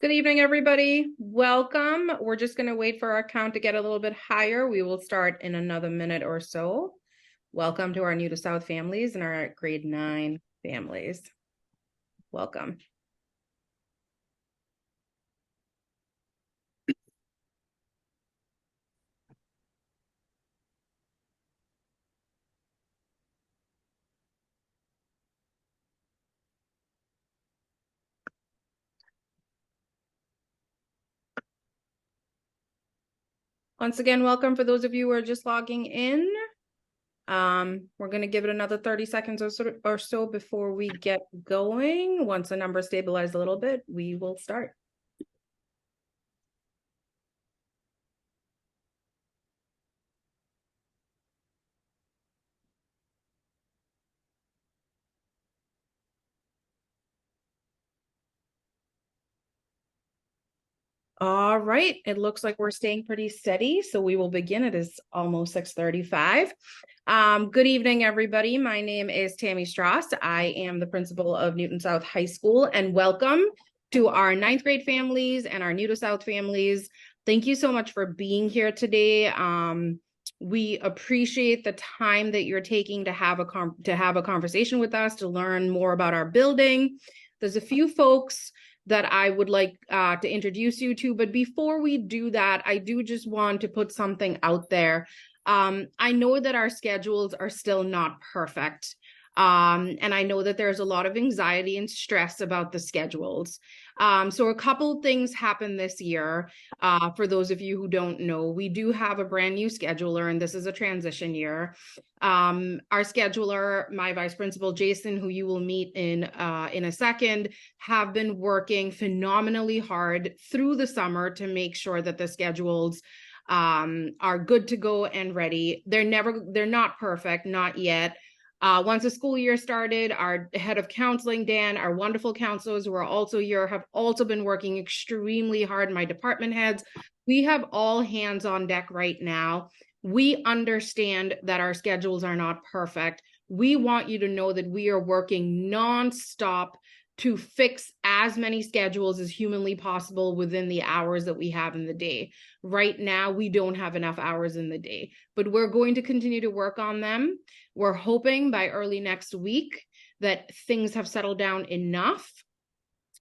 Good evening, everybody. Welcome. We're just going to wait for our count to get a little bit higher. We will start in another minute or so. Welcome to our new to South families and our grade 9 families. Welcome. Once again, welcome for those of you who are just logging in. We're going to give it another 30 seconds or so before we get going. Once the numbers stabilize a little bit, we will start. All right, it looks like we're staying pretty steady, so we will begin. It is almost 6:35. Good evening, everybody. My name is Tammy Strauss. I am the principal of Newton South High School, and welcome to our 9th grade families and our new to South families. Thank you so much for being here today. We appreciate the time that you're taking to have a conversation with us, to learn more about our building. There's a few folks that I would like to introduce you to. But before we do that, I do just want to put something out there. I know that our schedules are still not perfect. And I know that there's a lot of anxiety and stress about the schedules. So a couple things happened this year. For those of you who don't know, we do have a brand new scheduler, and this is a transition year. Our scheduler, my vice principal, Jason, who you will meet in a second, have been working phenomenally hard through the summer to make sure that the schedules are good to go and ready. They're not perfect, not yet. Once the school year started, our head of counseling, Dan, our wonderful counselors who are also here, have also been working extremely hard. My department heads, we have all hands on deck right now. We understand that our schedules are not perfect. We want you to know that we are working nonstop to fix as many schedules as humanly possible within the hours that we have in the day. Right now, we don't have enough hours in the day, but we're going to continue to work on them. We're hoping by early next week that things have settled down enough.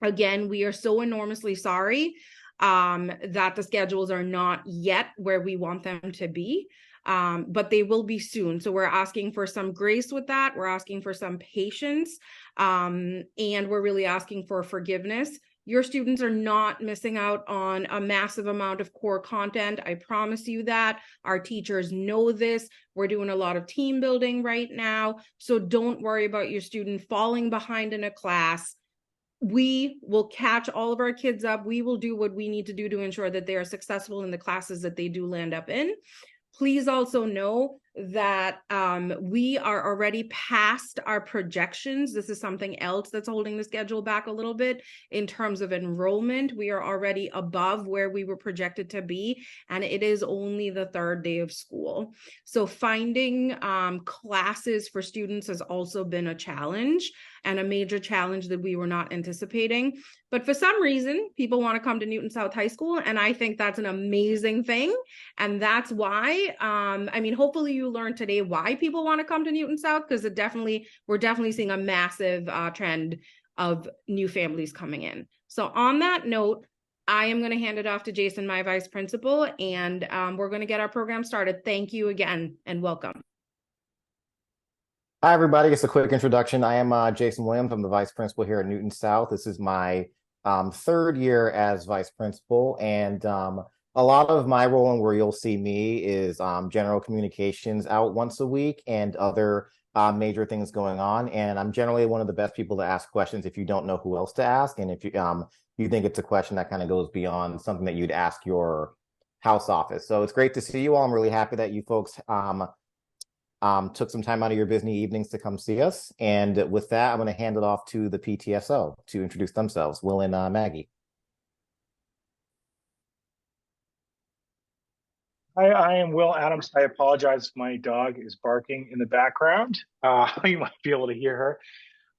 Again, we are so enormously sorry that the schedules are not yet where we want them to be. But they will be soon. So we're asking for some grace with that. We're asking for some patience. And we're really asking for forgiveness. Your students are not missing out on a massive amount of core content. I promise you that. Our teachers know this. We're doing a lot of team building right now. So don't worry about your student falling behind in a class. We will catch all of our kids up. We will do what we need to do to ensure that they are successful in the classes that they do land up in. Please also know that we are already past our projections. This is something else that's holding the schedule back a little bit in terms of enrollment. We are already above where we were projected to be, and it is only the 3rd day of school. So finding classes for students has also been a challenge, and a major challenge that we were not anticipating. But for some reason, people want to come to Newton South High School, and I think that's an amazing thing. And that's why, hopefully you learned today why people want to come to Newton South, because we're definitely seeing a massive trend of new families coming in. So on that note, I am going to hand it off to Jason, my vice principal, and we're going to get our program started. Thank you again, and welcome. Hi, everybody. Just a quick introduction. I am Jason Williams. I'm the vice principal here at Newton South. This is my 3rd year as vice principal, and a lot of my role and where you'll see me is general communications out once a week and other major things going on. And I'm generally one of the best people to ask questions if you don't know who else to ask, and if you think it's a question that kind of goes beyond something that you'd ask your house office. So it's great to see you all. I'm really happy that you folks took some time out of your busy evenings to come see us. And with that, I'm going to hand it off to the PTSO to introduce themselves, Will and Maggie. Hi, I am Will Adams. I apologize. My dog is barking in the background. You might be able to hear her.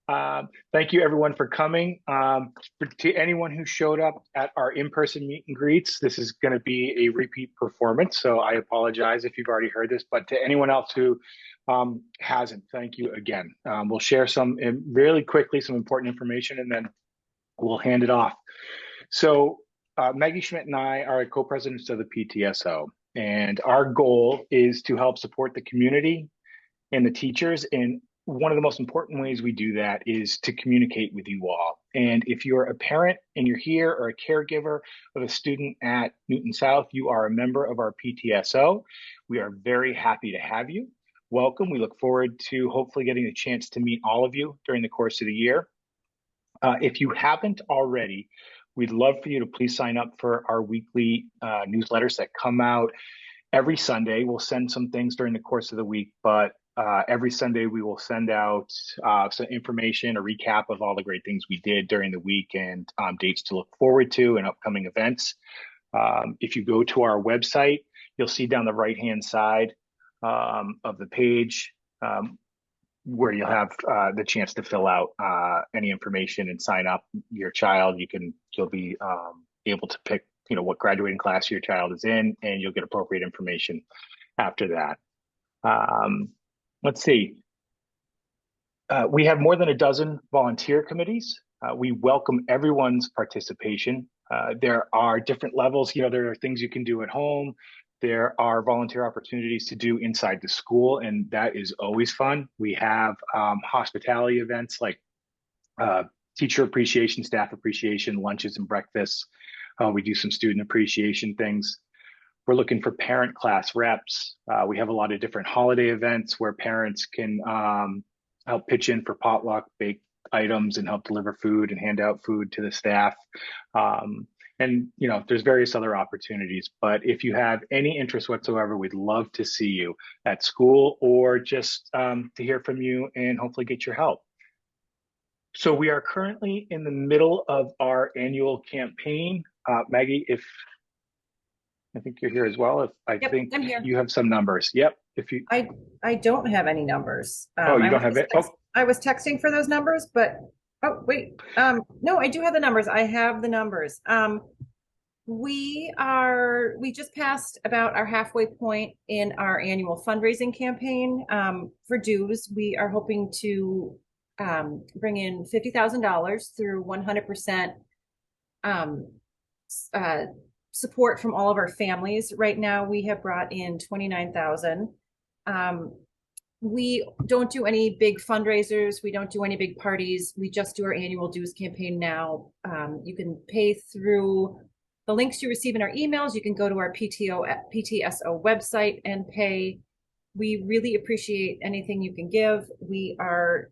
Thank you everyone for coming. To anyone who showed up at our in-person meet and greets, this is going to be a repeat performance. So I apologize if you've already heard this, but to anyone else who hasn't, thank you again. We'll share some really quickly, some important information, and then we'll hand it off. So Maggie Schmidt and I are co-presidents of the PTSO, and our goal is to help support the community and the teachers. And one of the most important ways we do that is to communicate with you all. And if you're a parent and you're here, or a caregiver of a student at Newton South, you are a member of our PTSO. We are very happy to have you. Welcome. We look forward to hopefully getting a chance to meet all of you during the course of the year. If you haven't already, we'd love for you to please sign up for our weekly newsletters that come out every Sunday. We'll send some things during the course of the week, but every Sunday we will send out some information, a recap of all the great things we did during the week, and dates to look forward to and upcoming events. If you go to our website, you'll see down the right-hand side of the page where you'll have the chance to fill out any information and sign up your child. You'll be able to pick, what graduating class your child is in, and you'll get appropriate information after that. Let's see. We have more than a dozen volunteer committees. We welcome everyone's participation. There are different levels. There are things you can do at home. There are volunteer opportunities to do inside the school, and that is always fun. We have hospitality events like teacher appreciation, staff appreciation, lunches and breakfasts. We do some student appreciation things. We're looking for parent class reps. We have a lot of different holiday events where parents can help pitch in for potluck, bake items, and help deliver food and hand out food to the staff. And there's various other opportunities, but if you have any interest whatsoever, we'd love to see you at school, or just to hear from you and hopefully get your help. So we are currently in the middle of our annual campaign. Maggie, if I think you're here as well. If I Yep, think I'm here. you have some numbers. Yep. If you I don't have any numbers. Oh, you don't have it? Oh. I was texting for those numbers, but wait. No, I do have the numbers. I have the numbers. We just passed about our halfway point in our annual fundraising campaign. For dues, we are hoping to bring in $50,000 through 100% support from all of our families. Right now, we have brought in 29,000. We don't do any big fundraisers. We don't do any big parties. We just do our annual dues campaign now. You can pay through the links you receive in our emails. You can go to our PTSO website and pay. We really appreciate anything you can give. We are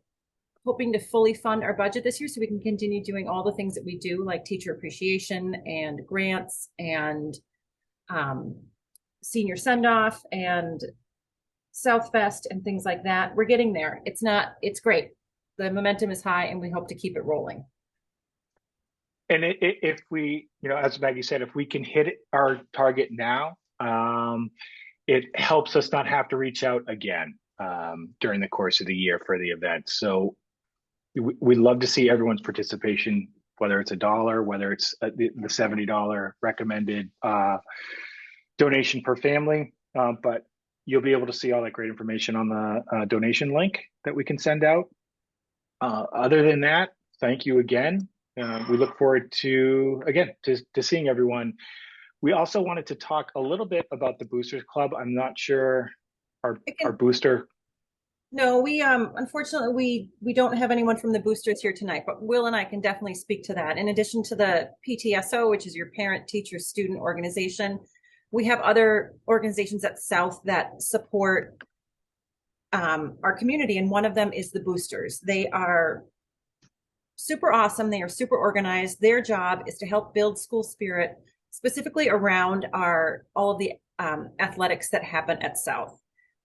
hoping to fully fund our budget this year so we can continue doing all the things that we do, like teacher appreciation and grants and senior send-off and Southfest and things like that. We're getting there. It's great. The momentum is high, and we hope to keep it rolling. And if we, as Maggie said, if we can hit our target now, it helps us not have to reach out again during the course of the year for the event. So we'd love to see everyone's participation, whether it's $1, whether it's the $70 recommended donation per family. But you'll be able to see all that great information on the donation link that we can send out. Other than that, thank you again. We look forward to seeing everyone. We also wanted to talk a little bit about the Boosters Club. I'm not sure our booster. No, we unfortunately we don't have anyone from the boosters here tonight, but Will and I can definitely speak to that. In addition to the PTSO, which is your parent teacher student organization, we have other organizations at South that support our community, and one of them is the boosters. They are super awesome. They are super organized. Their job is to help build school spirit, specifically around all of the athletics that happen at South.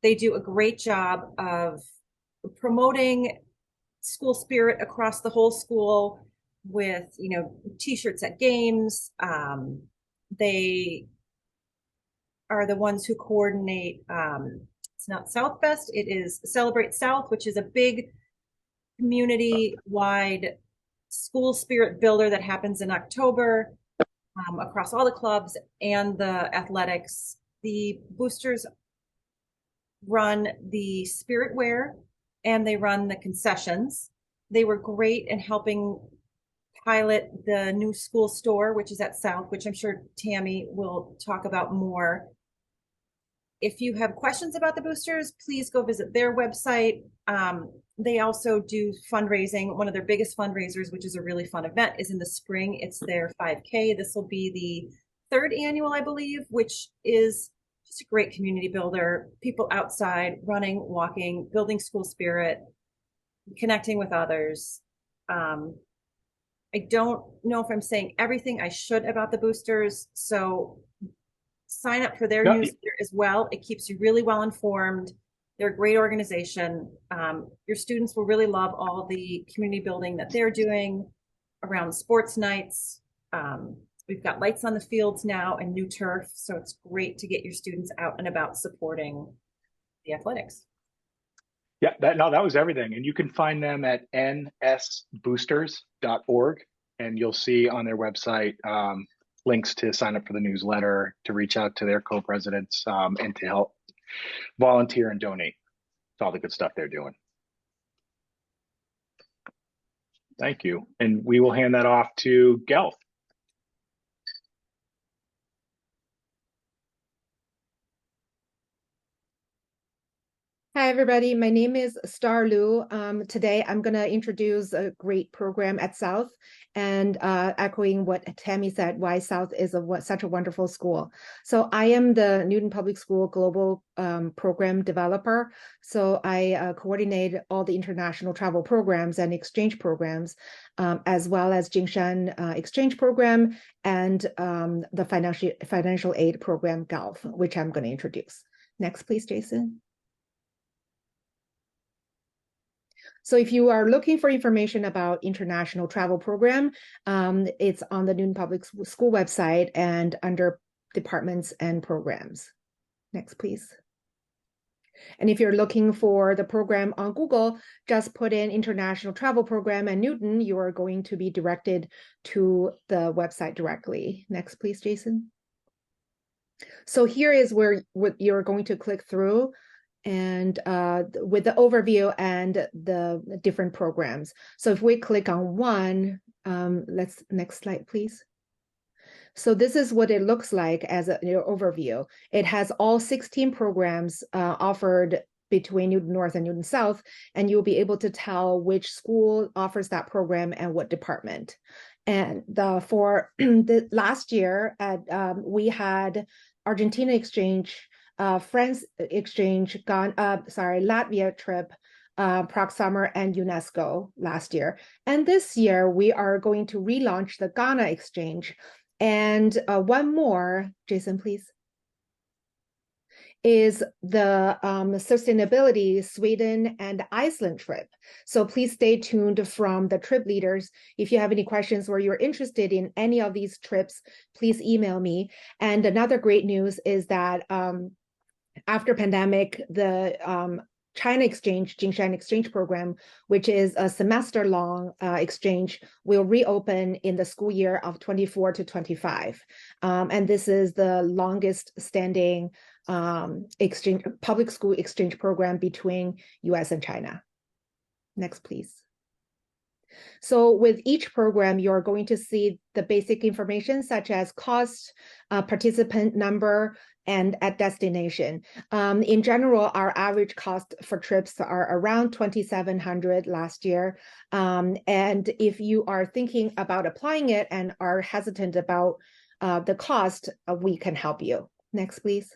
They do a great job of promoting school spirit across the whole school with, t-shirts at games. They are the ones who coordinate, it's not Southfest, it is Celebrate South, which is a big community-wide school spirit builder that happens in October across all the clubs and the athletics. The boosters run the spirit wear and they run the concessions. They were great in helping pilot the new school store, which is at South, which I'm sure Tammy will talk about more. If you have questions about the boosters, please go visit their website. They also do fundraising. One of their biggest fundraisers, which is a really fun event, is in the spring. It's their 5K. This will be the third annual, I believe, which is just a great community builder. People outside, running, walking, building school spirit, connecting with others. I don't know if I'm saying everything I should about the boosters, so sign up for their newsletter as well. It keeps you really well informed. They're a great organization. Your students will really love all the community building that they're doing around sports nights. We've got lights on the fields now and new turf, so it's great to get your students out and about supporting the athletics. Yeah, that was everything. And you can find them at nsboosters.org, and you'll see on their website links to sign up for the newsletter, to reach out to their co-presidents, and to help volunteer and donate. It's all the good stuff they're doing. Thank you. And we will hand that off to Gelf. Hi, everybody. My name is Star Lu. Today, I'm going to introduce a great program at South and echoing what Tammy said, why South is such a wonderful school. So I am the Newton Public School Global Program Developer. So I coordinate all the international travel programs and exchange programs, as well as Jingshan Exchange Program and the financial aid program, GALF, which I'm going to introduce. Next, please, Jason. So if you are looking for information about international travel program, it's on the Newton Public School website and under departments and programs. Next, please. And if you're looking for the program on Google, just put in international travel program and Newton, you are going to be directed to the website directly. Next, please, Jason. So here is where you're going to click through and with the overview and the different programs. So if we click on one, next slide, please. So this is what it looks like as an overview. It has all 16 programs offered between Newton North and Newton South, and you'll be able to tell which school offers that program and what department. And for the last year, we had Argentina exchange, France exchange, Latvia trip, Prague Summer, and UNESCO last year. And this year, we are going to relaunch the Ghana exchange. And one more, Jason, please, is the sustainability Sweden and Iceland trip. So please stay tuned from the trip leaders. If you have any questions or you're interested in any of these trips, please email me. And another great news is that after pandemic, the China Exchange, Jingshan Exchange Program, which is a semester-long exchange, will reopen in the school year of 24 to 25. And this is the longest standing public school exchange program between US and China. Next, please. So with each program, you're going to see the basic information such as cost, participant number, and at destination. In general, our average cost for trips are around $2,700 last year. And if you are thinking about applying it and are hesitant about the cost, we can help you. Next, please.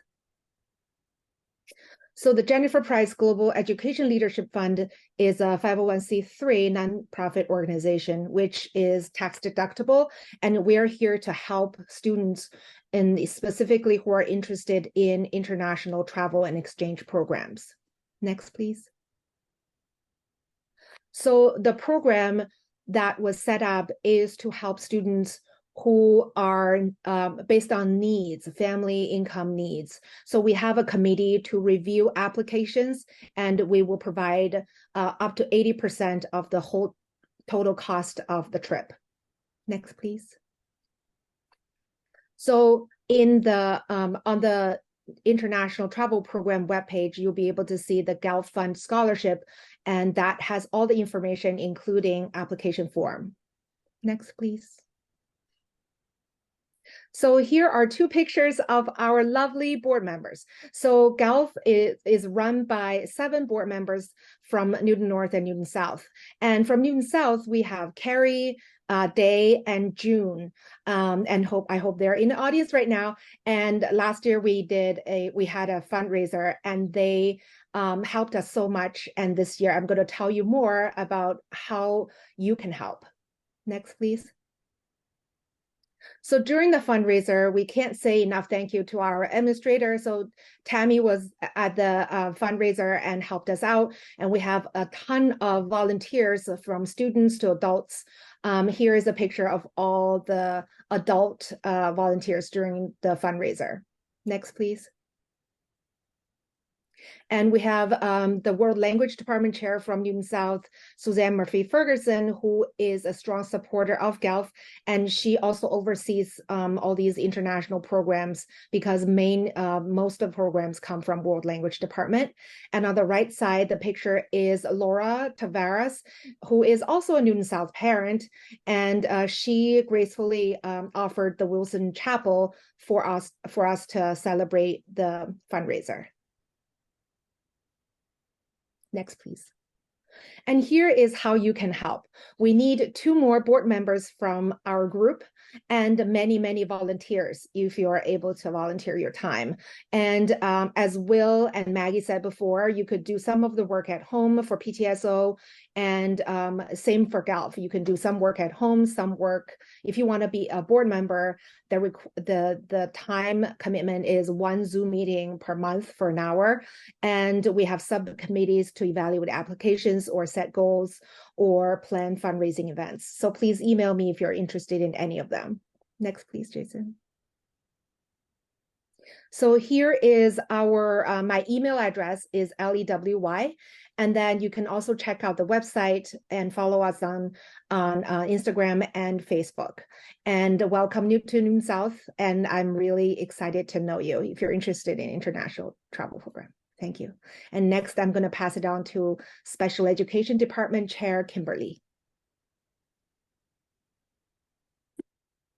So the Jennifer Price Global Education Leadership Fund is a 501c3 nonprofit organization, which is tax deductible. And we're here to help students specifically who are interested in international travel and exchange programs. Next, please. So the program that was set up is to help students who are based on needs, family income needs. So we have a committee to review applications, and we will provide up to 80% of the whole total cost of the trip. Next, please. So in the on the International Travel Program webpage, you'll be able to see the GALF Fund Scholarship, and that has all the information, including application form. Next, please. So here are two pictures of our lovely board members. So GALF is run by 7 board members from Newton North and Newton South. And from Newton South, we have Carrie, Day, and June, and I hope they're in the audience right now. And last year we had a fundraiser, and they helped us so much. And this year I'm going to tell you more about how you can help. Next, please. So during the fundraiser, we can't say enough thank you to our administrator. So Tammy was at the fundraiser and helped us out. And we have a ton of volunteers from students to adults. Here is a picture of all the adult volunteers during the fundraiser. Next, please. And we have the World Language Department Chair from Newton South, Suzanne Murphy-Ferguson, who is a strong supporter of GALF, and she also oversees all these international programs, because most of the programs come from World Language Department. And on the right side, the picture is Laura Tavares, who is also a Newton South parent, and she gracefully offered the Wilson Chapel for us to celebrate the fundraiser. Next, please. And here is how you can help. We need 2 more board members from our group and many, many volunteers if you are able to volunteer your time. And as Will and Maggie said before, you could do some of the work at home for PTSO, and same for GALF. You can do some work at home, some work. If you want to be a board member, the time commitment is 1 Zoom meeting per month for an hour. And we have subcommittees to evaluate applications or set goals or plan fundraising events. So please email me if you're interested in any of them. Next, please, Jason. So here is our, my email address is LEWY. And then you can also check out the website and follow us on Instagram and Facebook. And welcome to Newton South. And I'm really excited to know you if you're interested in international travel program. Thank you. And next, I'm going to pass it on to Special Education Department Chair Kimberly.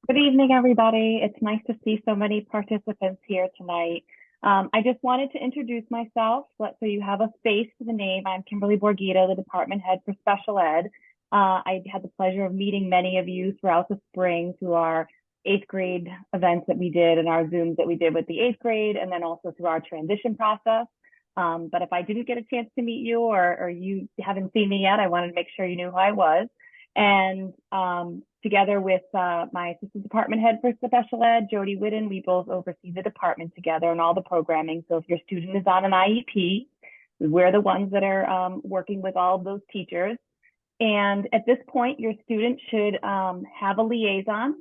Good evening, everybody. It's nice to see so many participants here tonight. I just wanted to introduce myself so you have a face to the name. I'm Kimberly Borghito, the department head for special ed. I had the pleasure of meeting many of you throughout the spring through our 8th grade events that we did and our Zooms that we did with the 8th grade, and then also through our transition process. But if I didn't get a chance to meet you, or you haven't seen me yet, I wanted to make sure you knew who I was. And together with my assistant department head for special ed, Jody Whitten, we both oversee the department together and all the programming. So if your student is on an IEP, we're the ones that are working with all of those teachers. And at this point, your student should have a liaison.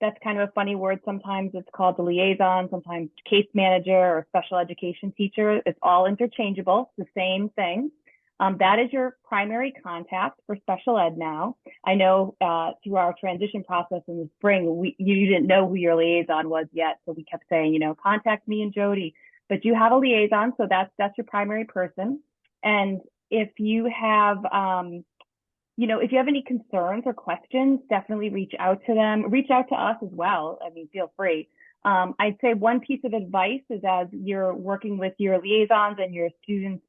That's kind of a funny word. Sometimes it's called the liaison, sometimes case manager or special education teacher. It's all interchangeable. It's the same thing. That is your primary contact for special ed now. I know through our transition process in the spring, you didn't know who your liaison was yet. So we kept saying, contact me and Jody, but you have a liaison. So that's your primary person. And if you have, if you have any concerns or questions, definitely reach out to them. Reach out to us as well. I mean, feel free. I'd say one piece of advice is, as you're working with your liaisons and your students,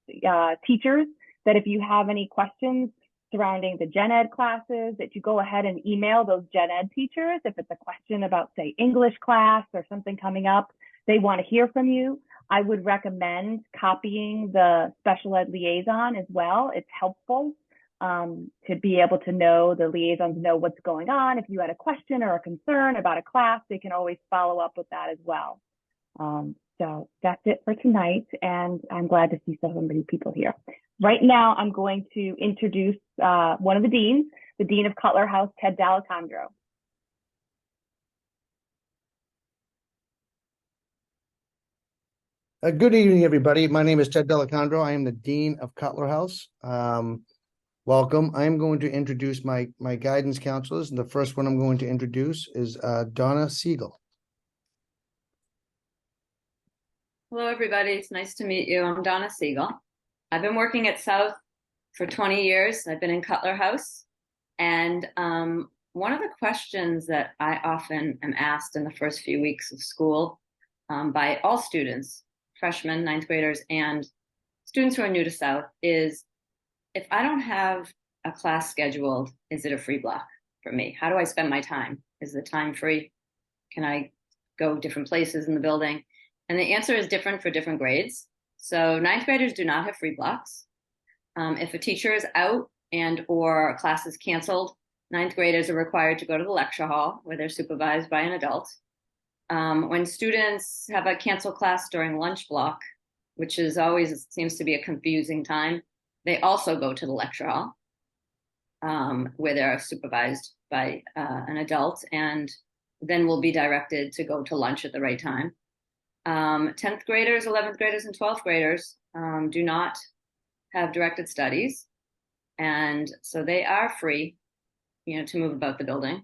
teachers, that if you have any questions surrounding the gen ed classes, that you go ahead and email those gen ed teachers. If it's a question about, say, English class or something coming up, they want to hear from you. I would recommend copying the special ed liaison as well. It's helpful to be able to know, the liaisons know what's going on. If you had a question or a concern about a class, they can always follow up with that as well. So that's it for tonight, and I'm glad to see so many people here. Right now, I'm going to introduce one of the deans, the Dean of Cutler House, Ted D'Alessandro. Good evening, everybody. My name is Ted Delacondro. I am the Dean of Cutler House. Welcome. I'm going to introduce my guidance counselors. And the first one I'm going to introduce is Donna Siegel. Hello, everybody. It's nice to meet you. I'm Donna Siegel. I've been working at South for 20 years. I've been in Cutler House. And one of the questions that I often am asked in the first few weeks of school by all students, freshmen, ninth graders, and students who are new to South is, if I don't have a class scheduled, is it a free block for me? How do I spend my time? Is the time free? Can I go different places in the building? And the answer is different for different grades. So ninth graders do not have free blocks. If a teacher is out and or a class is canceled, ninth graders are required to go to the lecture hall where they're supervised by an adult. When students have a canceled class during lunch block, which is always seems to be a confusing time, they also go to the lecture hall where they're supervised by an adult and then will be directed to go to lunch at the right time. 10th graders, 11th graders, and 12th graders do not have directed studies. And so they are free, to move about the building.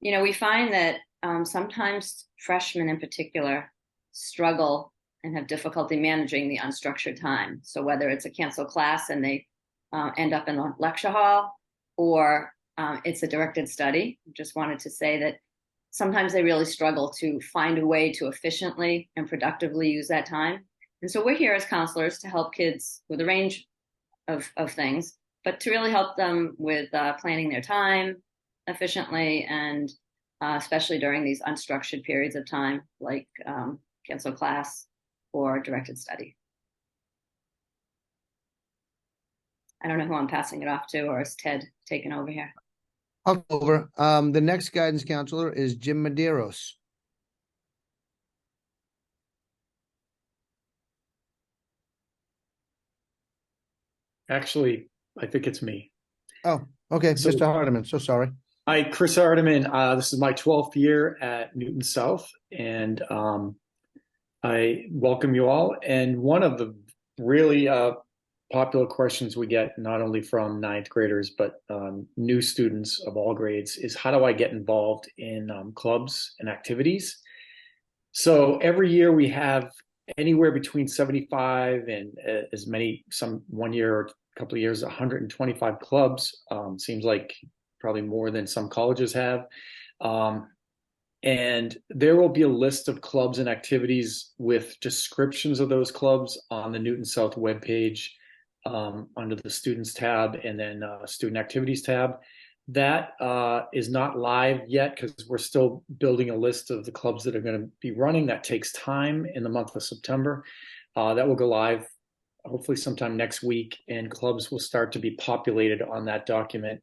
We find that sometimes freshmen in particular struggle and have difficulty managing the unstructured time. So whether it's a canceled class and they end up in a lecture hall, or it's a directed study, just wanted to say that sometimes they really struggle to find a way to efficiently and productively use that time. And so we're here as counselors to help kids with a range of things, but to really help them with planning their time efficiently, and especially during these unstructured periods of time, like canceled class or directed study. I don't know who I'm passing it off to, or is Ted taking over here? I'll go over. The next guidance counselor is Jim Medeiros. Actually, I think it's me. Oh, okay. So- Mr. Hardiman, so sorry. Hi, Chris Hardiman. This is my 12th year at Newton South, and I welcome you all. And one of the really popular questions we get, not only from ninth graders, but new students of all grades, is how do I get involved in clubs and activities? So every year we have anywhere between 75 and as many, some one year or a couple of years, 125 clubs. Seems like probably more than some colleges have. And there will be a list of clubs and activities with descriptions of those clubs on the Newton South webpage under the Students tab and then Student Activities tab. That is not live yet because we're still building a list of the clubs that are going to be running. That takes time in the month of September. That will go live hopefully sometime next week, and clubs will start to be populated on that document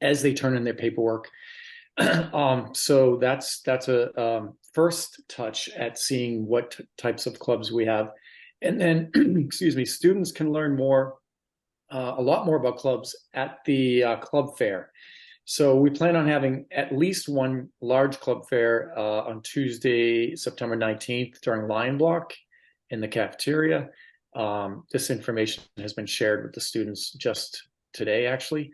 as they turn in their paperwork. So that's a first touch at seeing what types of clubs we have. And then, excuse me, students can learn more, a lot more about clubs at the club fair. So we plan on having at least one large club fair on Tuesday, September 19th during Lion Block in the cafeteria. This information has been shared with the students just today, actually.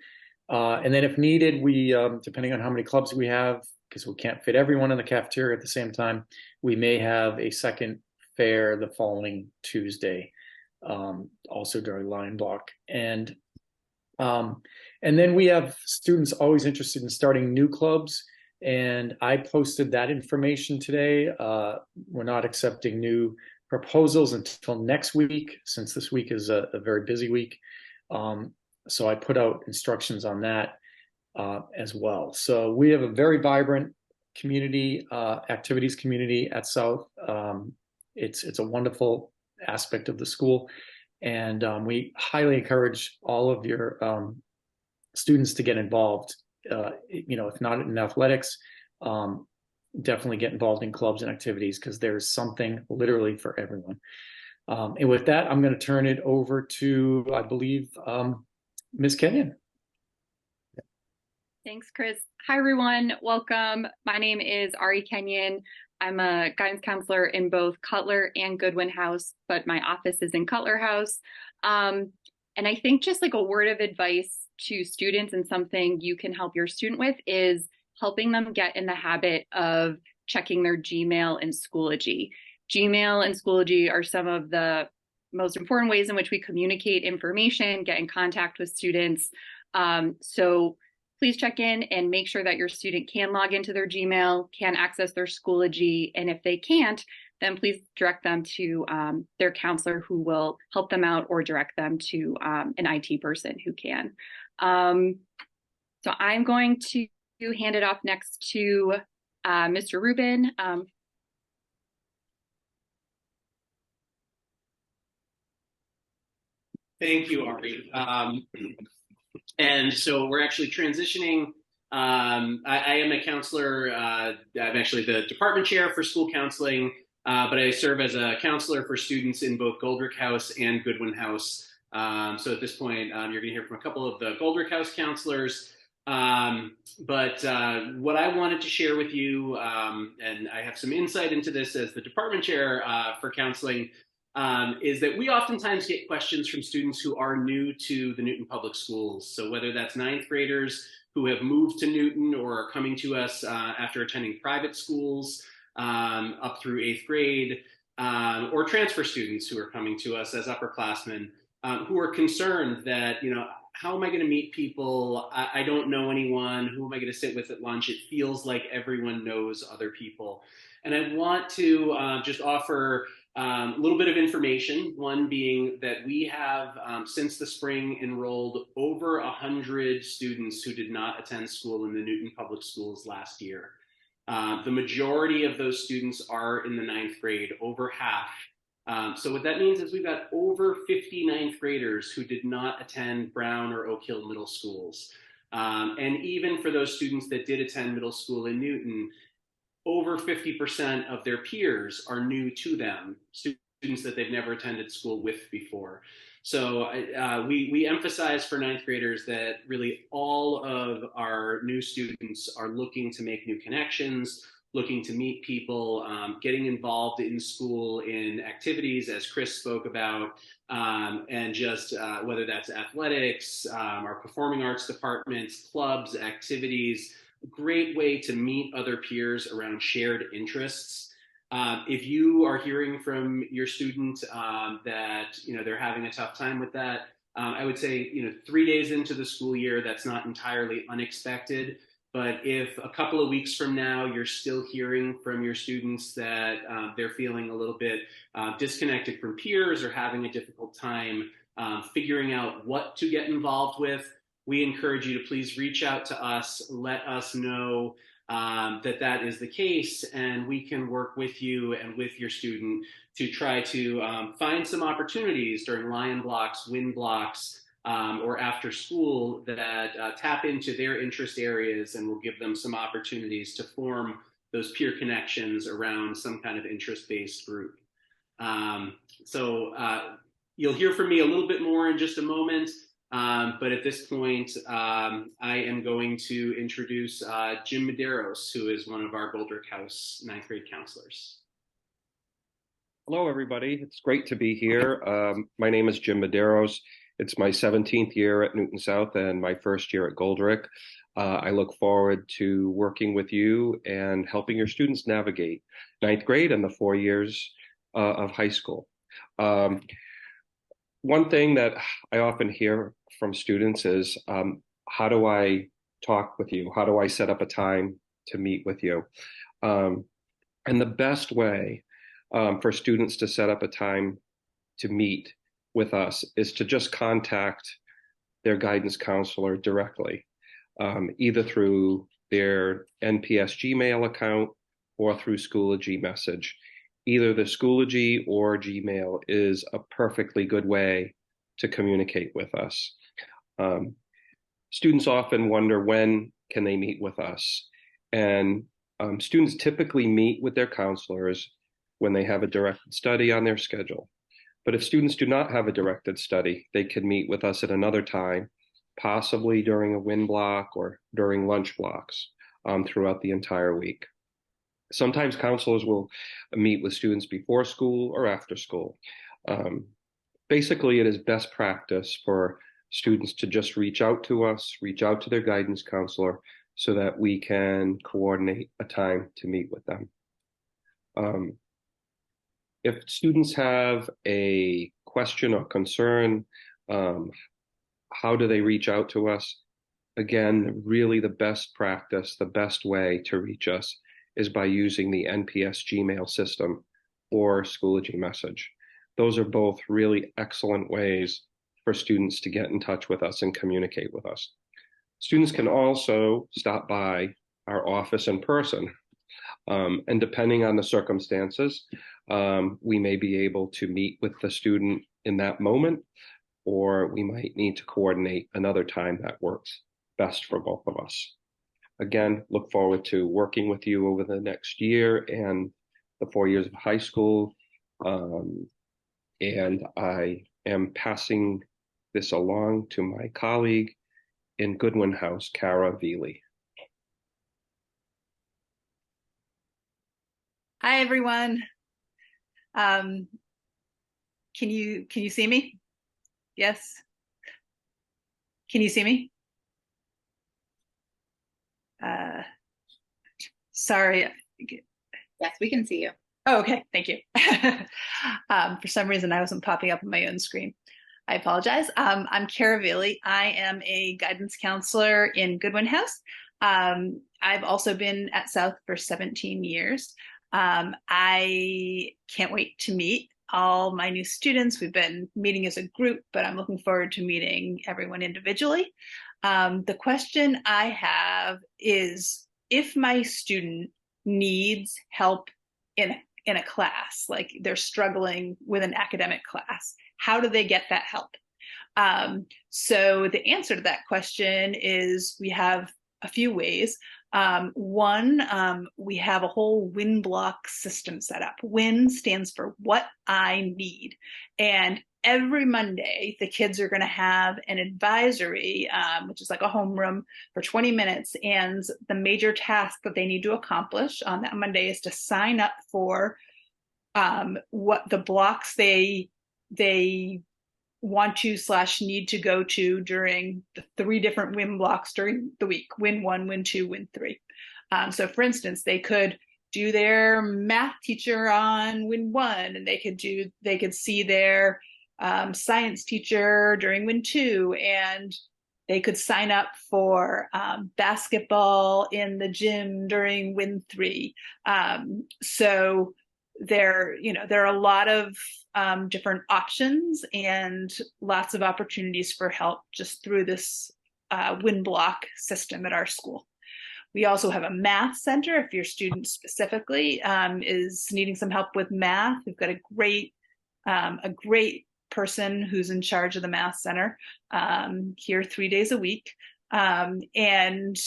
And then if needed, we, depending on how many clubs we have, because we can't fit everyone in the cafeteria at the same time, we may have a second fair the following Tuesday, also during Lion Block. And then we have students always interested in starting new clubs. And I posted that information today. We're not accepting new proposals until next week, since this week is a very busy week. So I put out instructions on that as well. So we have a very vibrant community, activities community at South. It's a wonderful aspect of the school. And we highly encourage all of your students to get involved. If not in athletics, definitely get involved in clubs and activities, because there's something literally for everyone. And with that, I'm going to turn it over to, I believe, Ms. Kenyon. Thanks, Chris. Hi, everyone. Welcome. My name is Ari Kenyon. I'm a guidance counselor in both Cutler and Goodwin House, but my office is in Cutler House. And I think just like a word of advice to students and something you can help your student with is helping them get in the habit of checking their Gmail and Schoology. Gmail and Schoology are some of the most important ways in which we communicate information, get in contact with students. So please check in and make sure that your student can log into their Gmail, can access their Schoology, and if they can't, then please direct them to their counselor who will help them out or direct them to an IT person who can. So I'm going to hand it off next to Mr. Rubin. Thank you, Ari. And so we're actually transitioning. I am a counselor. I'm actually the department chair for school counseling, but I serve as a counselor for students in both Goldrick House and Goodwin House. So at this point, you're going to hear from a couple of the Goldrick House counselors. But what I wanted to share with you, and I have some insight into this as the department chair for counseling, is that we oftentimes get questions from students who are new to the Newton Public Schools. So whether that's ninth graders who have moved to Newton or are coming to us after attending private schools up through 8th grade, or transfer students who are coming to us as upperclassmen who are concerned that, you know, how am I going to meet people? I don't know anyone. Who am I going to sit with at lunch? It feels like everyone knows other people. And I want to just offer a little bit of information, one being that we have, since the spring, enrolled over 100 students who did not attend school in the Newton Public Schools last year. The majority of those students are in the 9th grade, over half. So what that means is we've got over 50 9th graders who did not attend Brown or Oak Hill middle schools. And even for those students that did attend middle school in Newton, over 50% of their peers are new to them, students that they've never attended school with before. So we emphasize for 9th graders that really all of our new students are looking to make new connections, looking to meet people, getting involved in school in activities, as Chris spoke about, and just whether that's athletics, our performing arts departments, clubs, activities, great way to meet other peers around shared interests. If you are hearing from your student that they're having a tough time with that, I would say 3 days into the school year, that's not entirely unexpected. But if a couple of weeks from now you're still hearing from your students that they're feeling a little bit disconnected from peers or having a difficult time figuring out what to get involved with, we encourage you to please reach out to us, let us know that is the case, and we can work with you and with your student to try to find some opportunities during Lion blocks, Win blocks, or after school that tap into their interest areas and will give them some opportunities to form those peer connections around some kind of interest-based group. So you'll hear from me a little bit more in just a moment. But at this point, I am going to introduce Jim Medeiros, who is one of our Goldrick House 9th grade counselors. Hello, everybody. It's great to be here. My name is Jim Medeiros. It's my 17th year at Newton South and my first year at Goldrick. I look forward to working with you and helping your students navigate 9th grade and the 4 years of high school. One thing that I often hear from students is, how do I talk with you? How do I set up a time to meet with you? And the best way for students to set up a time to meet with us is to just contact their guidance counselor directly, either through their NPS Gmail account or through Schoology message. Either the Schoology or Gmail is a perfectly good way to communicate with us. Students often wonder, when can they meet with us? And students typically meet with their counselors when they have a directed study on their schedule. But if students do not have a directed study, they can meet with us at another time, possibly during a Win block or during lunch blocks throughout the entire week. Sometimes counselors will meet with students before school or after school. Basically, it is best practice for students to just reach out to us, reach out to their guidance counselor so that we can coordinate a time to meet with them. If students have a question or concern, how do they reach out to us? Again, really the best practice, the best way to reach us is by using the NPS Gmail system or Schoology Message. Those are both really excellent ways for students to get in touch with us and communicate with us. Students can also stop by our office in person. And depending on the circumstances, we may be able to meet with the student in that moment, or we might need to coordinate another time that works best for both of us. Again, look forward to working with you over the next year and the 4 years of high school. And I am passing this along to my colleague in Goodwin House, Kara Veely. Hi, everyone. Can you see me? Yes. Can you see me? Sorry. Yes, we can see you. Oh, okay. Thank you. For some reason, I wasn't popping up on my own screen. I apologize. I'm Kara Veely. I am a guidance counselor in Goodwin House. I've also been at South for 17 years. I can't wait to meet all my new students. We've been meeting as a group, but I'm looking forward to meeting everyone individually. The question I have is, if my student needs help in a class, like they're struggling with an academic class, how do they get that help? So the answer to that question is we have a few ways. One, we have a whole WIN block system set up. WIN stands for what I need. And every Monday, the kids are going to have an advisory, which is like a homeroom for 20 minutes. And the major task that they need to accomplish on that Monday is to sign up for what the blocks they want to / need to go to during the 3 different WIN blocks during the week: WIN 1, WIN 2, WIN 3. So for instance, they could do their math teacher on WIN 1, and they could see their science teacher during WIN 2, and they could sign up for basketball in the gym during WIN 3. So there are a lot of different options and lots of opportunities for help just through this WIN block system at our school. We also have a math center if your student specifically is needing some help with math. We've got a great person who's in charge of the math center here 3 days a week. And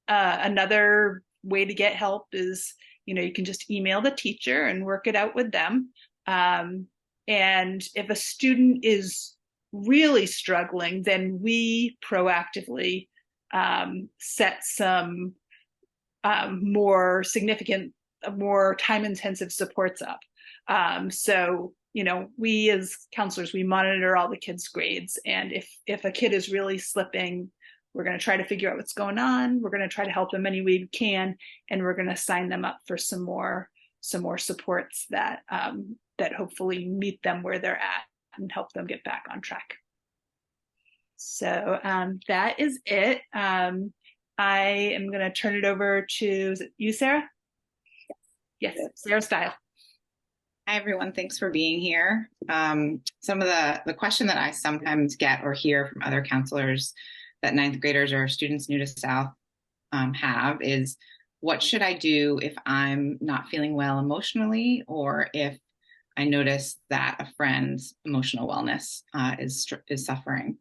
another way to get help is, you can just email the teacher and work it out with them. And if a student is really struggling, then we proactively set some more significant, more time-intensive supports up. So, we as counselors, we monitor all the kids' grades. And if a kid is really slipping, we're going to try to figure out what's going on. We're going to try to help them any way we can, and we're going to sign them up for some more supports that hopefully meet them where they're at and help them get back on track. So that is it. I am going to turn it over to, is it you, Sarah? Yes, Sarah Style. Hi, everyone. Thanks for being here. Some of the question that I sometimes get or hear from other counselors that 9th graders or students new to South have is, what should I do if I'm not feeling well emotionally, or if I notice that a friend's emotional wellness is suffering?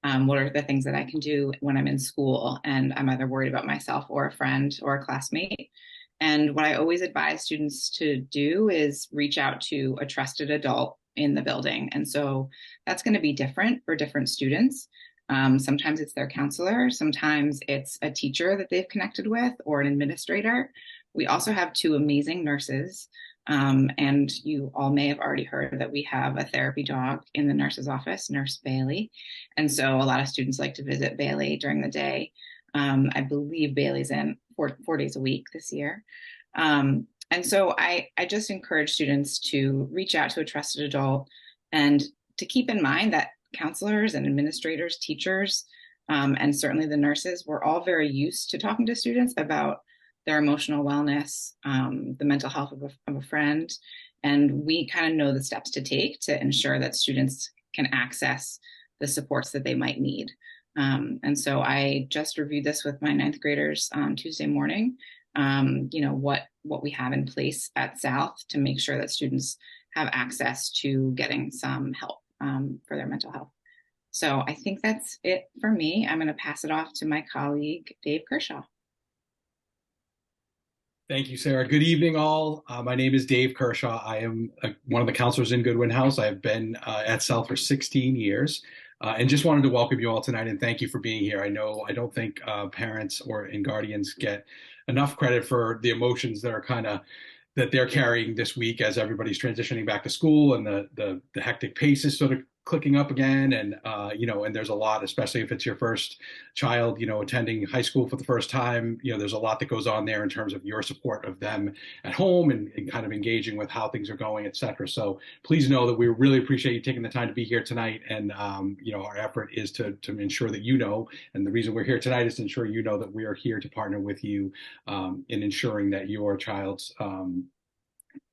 What are the things that I can do when I'm in school and I'm either worried about myself or a friend or a classmate? And what I always advise students to do is reach out to a trusted adult in the building. And so that's going to be different for different students. Sometimes it's their counselor, sometimes it's a teacher that they've connected with or an administrator. We also have 2 amazing nurses. And you all may have already heard that we have a therapy dog in the nurse's office, Nurse Bailey. And so a lot of students like to visit Bailey during the day. I believe Bailey's in 4 days a week this year. And so I just encourage students to reach out to a trusted adult and to keep in mind that counselors and administrators, teachers, and certainly the nurses, we're all very used to talking to students about their emotional wellness, the mental health of a friend. And we kind of know the steps to take to ensure that students can access the supports that they might need. And so I just reviewed this with my 9th graders on Tuesday morning, what we have in place at South to make sure that students have access to getting some help for their mental health. So I think that's it for me. I'm going to pass it off to my colleague, Dave Kershaw. Thank you, Sarah. Good evening, all. My name is Dave Kershaw. I am one of the counselors in Goodwin House. I have been at South for 16 years. And just wanted to welcome you all tonight and thank you for being here. I don't think parents and guardians get enough credit for the emotions that they're carrying this week as everybody's transitioning back to school and the hectic pace is sort of clicking up again. And, and there's a lot, especially if it's your first child, attending high school for the first time, there's a lot that goes on there in terms of your support of them at home and kind of engaging with how things are going, et cetera. So please know that we really appreciate you taking the time to be here tonight. And, our effort is to ensure that and the reason we're here tonight is to ensure that we are here to partner with you in ensuring that your child's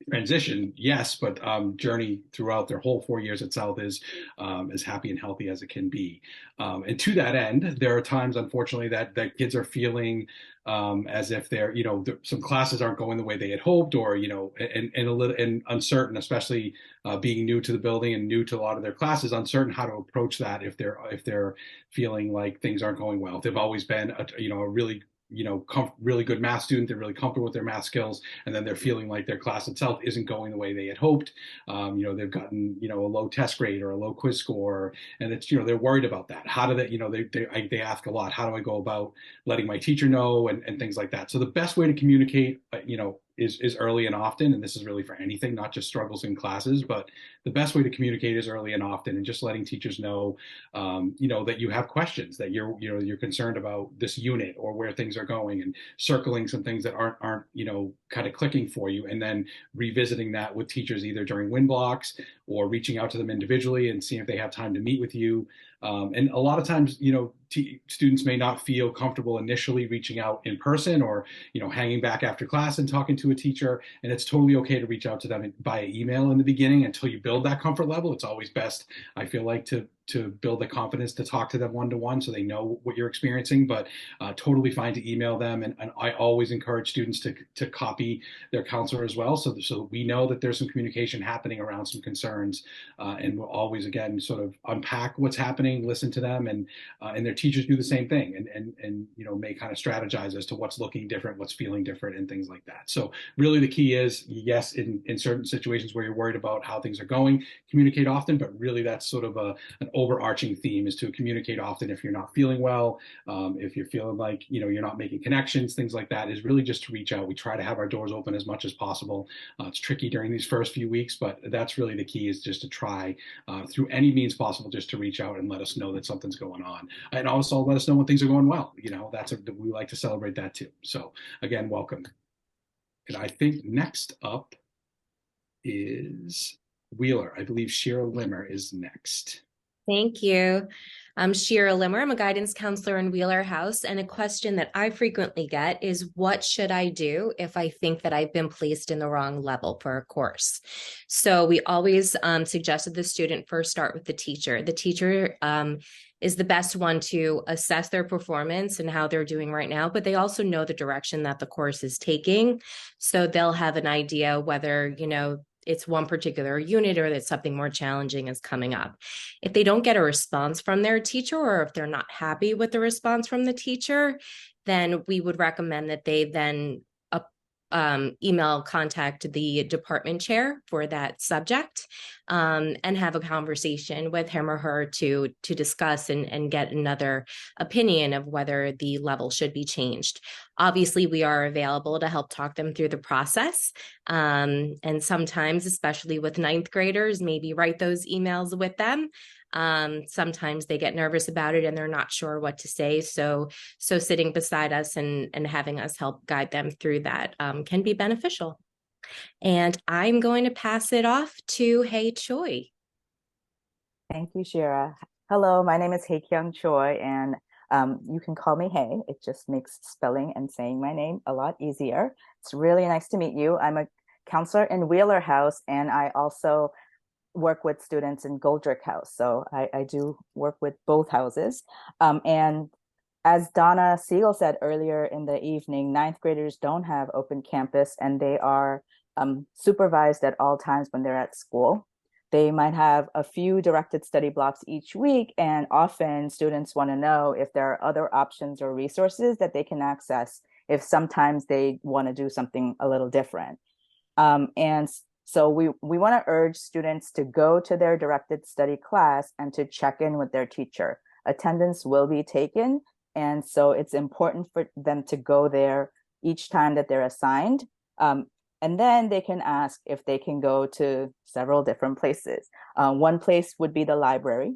transition, yes, but journey throughout their whole 4 years at South is as happy and healthy as it can be. And to that end, there are times, unfortunately, that kids are feeling as if they're, some classes aren't going the way they had hoped, or and uncertain, especially being new to the building and new to a lot of their classes, uncertain how to approach that if they're feeling like things aren't going well. If they've always been a really really good math student, they're really comfortable with their math skills, and then they're feeling like their class itself isn't going the way they had hoped. They've gotten, a low test grade or a low quiz score, and it's, they're worried about that. How do they, they ask a lot, how do I go about letting my teacher know and things like that. So the best way to communicate, is early and often, and this is really for anything, not just struggles in classes, but the best way to communicate is early and often, and just letting teachers know, that you have questions, that you're concerned about this unit or where things are going, and circling some things that aren't kind of clicking for you, and then revisiting that with teachers either during win blocks or reaching out to them individually and seeing if they have time to meet with you. And a lot of times, students may not feel comfortable initially reaching out in person or, hanging back after class and talking to a teacher. And it's totally okay to reach out to them via email in the beginning until you build that comfort level. It's always best, I feel like, to build the confidence to talk to them one-to-one so they know what you're experiencing, but totally fine to email them. And I always encourage students to copy their counselor as well, so we know that there's some communication happening around some concerns, and we'll always, again, sort of unpack what's happening, listen to them, and their teachers do the same thing, and may kind of strategize as to what's looking different, what's feeling different, and things like that. So really the key is, yes, in certain situations where you're worried about how things are going, communicate often, but really that's sort of an overarching theme is to communicate often if you're not feeling well, if you're feeling like you're not making connections, things like that, is really just to reach out. We try to have our doors open as much as possible. It's tricky during these first few weeks, but that's really the key, is just to try through any means possible just to reach out and let us know that something's going on, and also let us know when things are going well. We like to celebrate that too. So again, welcome. And I think next up is Wheeler. I believe Shira Limmer is next. Thank you. I'm Shira Limmer. I'm a guidance counselor in Wheeler House. And a question that I frequently get is, what should I do if I think that I've been placed in the wrong level for a course? So we always suggested the student first start with the teacher. The teacher is the best one to assess their performance and how they're doing right now, but they also know the direction that the course is taking. So they'll have an idea whether, it's one particular unit or that something more challenging is coming up. If they don't get a response from their teacher, or if they're not happy with the response from the teacher, then we would recommend that they then contact the department chair for that subject. and have a conversation with him or her to discuss and get another opinion of whether the level should be changed. Obviously, we are available to help talk them through the process. And sometimes, especially with ninth graders, maybe write those emails with them. Sometimes they get nervous about it and they're not sure what to say. So sitting beside us and having us help guide them through that can be beneficial. And I'm going to pass it off to Hey Choi. Thank you, Shira. Hello, my name is Hae Kyung Choi, and you can call me Hey. It just makes spelling and saying my name a lot easier. It's really nice to meet you. I'm a counselor in Wheeler House, and I also work with students in Goldrick House. So I do work with both houses. And as Donna Siegel said earlier in the evening, ninth graders don't have open campus, and they are supervised at all times when they're at school. They might have a few directed study blocks each week, and often students want to know if there are other options or resources that they can access if sometimes they want to do something a little different. And so we want to urge students to go to their directed study class and to check in with their teacher. Attendance will be taken, and so it's important for them to go there each time that they're assigned. And then they can ask if they can go to several different places. One place would be the library.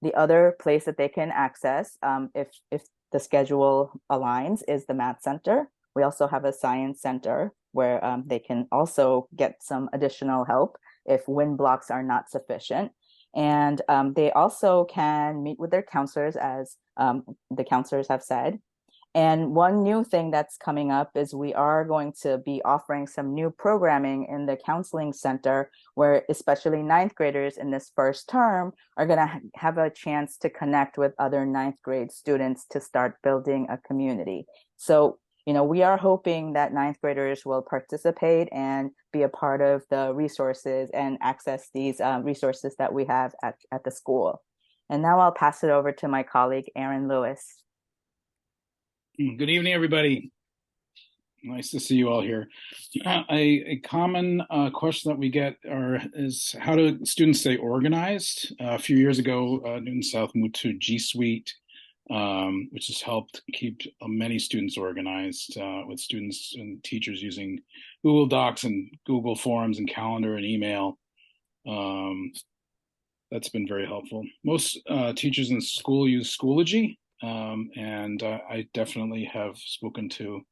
The other place that they can access, if the schedule aligns, is the math center. We also have a science center where they can also get some additional help if wind blocks are not sufficient. And they also can meet with their counselors, as the counselors have said. And one new thing that's coming up is we are going to be offering some new programming in the counseling center, where especially ninth graders in this first term are going to have a chance to connect with other ninth grade students to start building a community. So, we are hoping that ninth graders will participate and be a part of the resources and access these resources that we have at the school. And now I'll pass it over to my colleague, Aaron Lewis. Good evening, everybody. Nice to see you all here. A common question that we get is how do students stay organized? A few years ago, Newton South moved to G Suite, which has helped keep many students organized, with students and teachers using Google Docs and Google Forms and calendar and email. That's been very helpful. Most teachers in school use Schoology. And I definitely have spoken to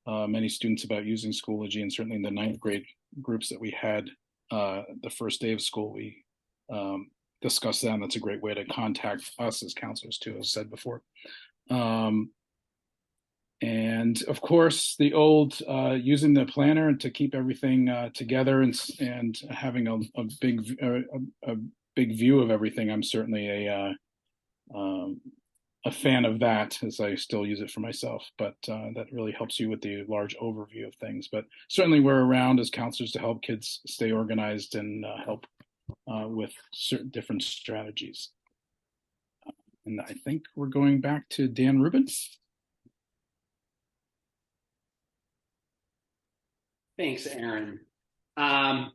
many students about using Schoology, and certainly in the ninth grade groups that we had the first day of school, we discussed that, and that's a great way to contact us as counselors too, as said before. And of course, the old using the planner to keep everything together and having a big view of everything. I'm certainly a fan of that, as I still use it for myself, but that really helps you with the large overview of things. But certainly we're around as counselors to help kids stay organized and help with certain different strategies. And I think we're going back to Dan Rubin. Thanks, Aaron.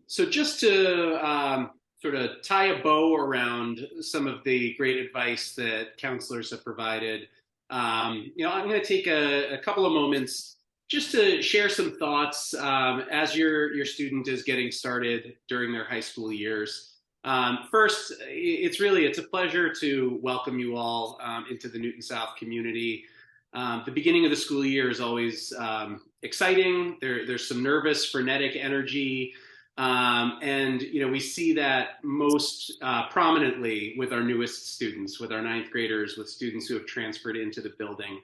So just to sort of tie a bow around some of the great advice that counselors have provided, I'm going to take a couple of moments just to share some thoughts as your student is getting started during their high school years. First, it's a pleasure to welcome you all into the Newton South community. The beginning of the school year is always exciting. There's some nervous, frenetic energy. And we see that most prominently with our newest students, with our ninth graders, with students who have transferred into the building.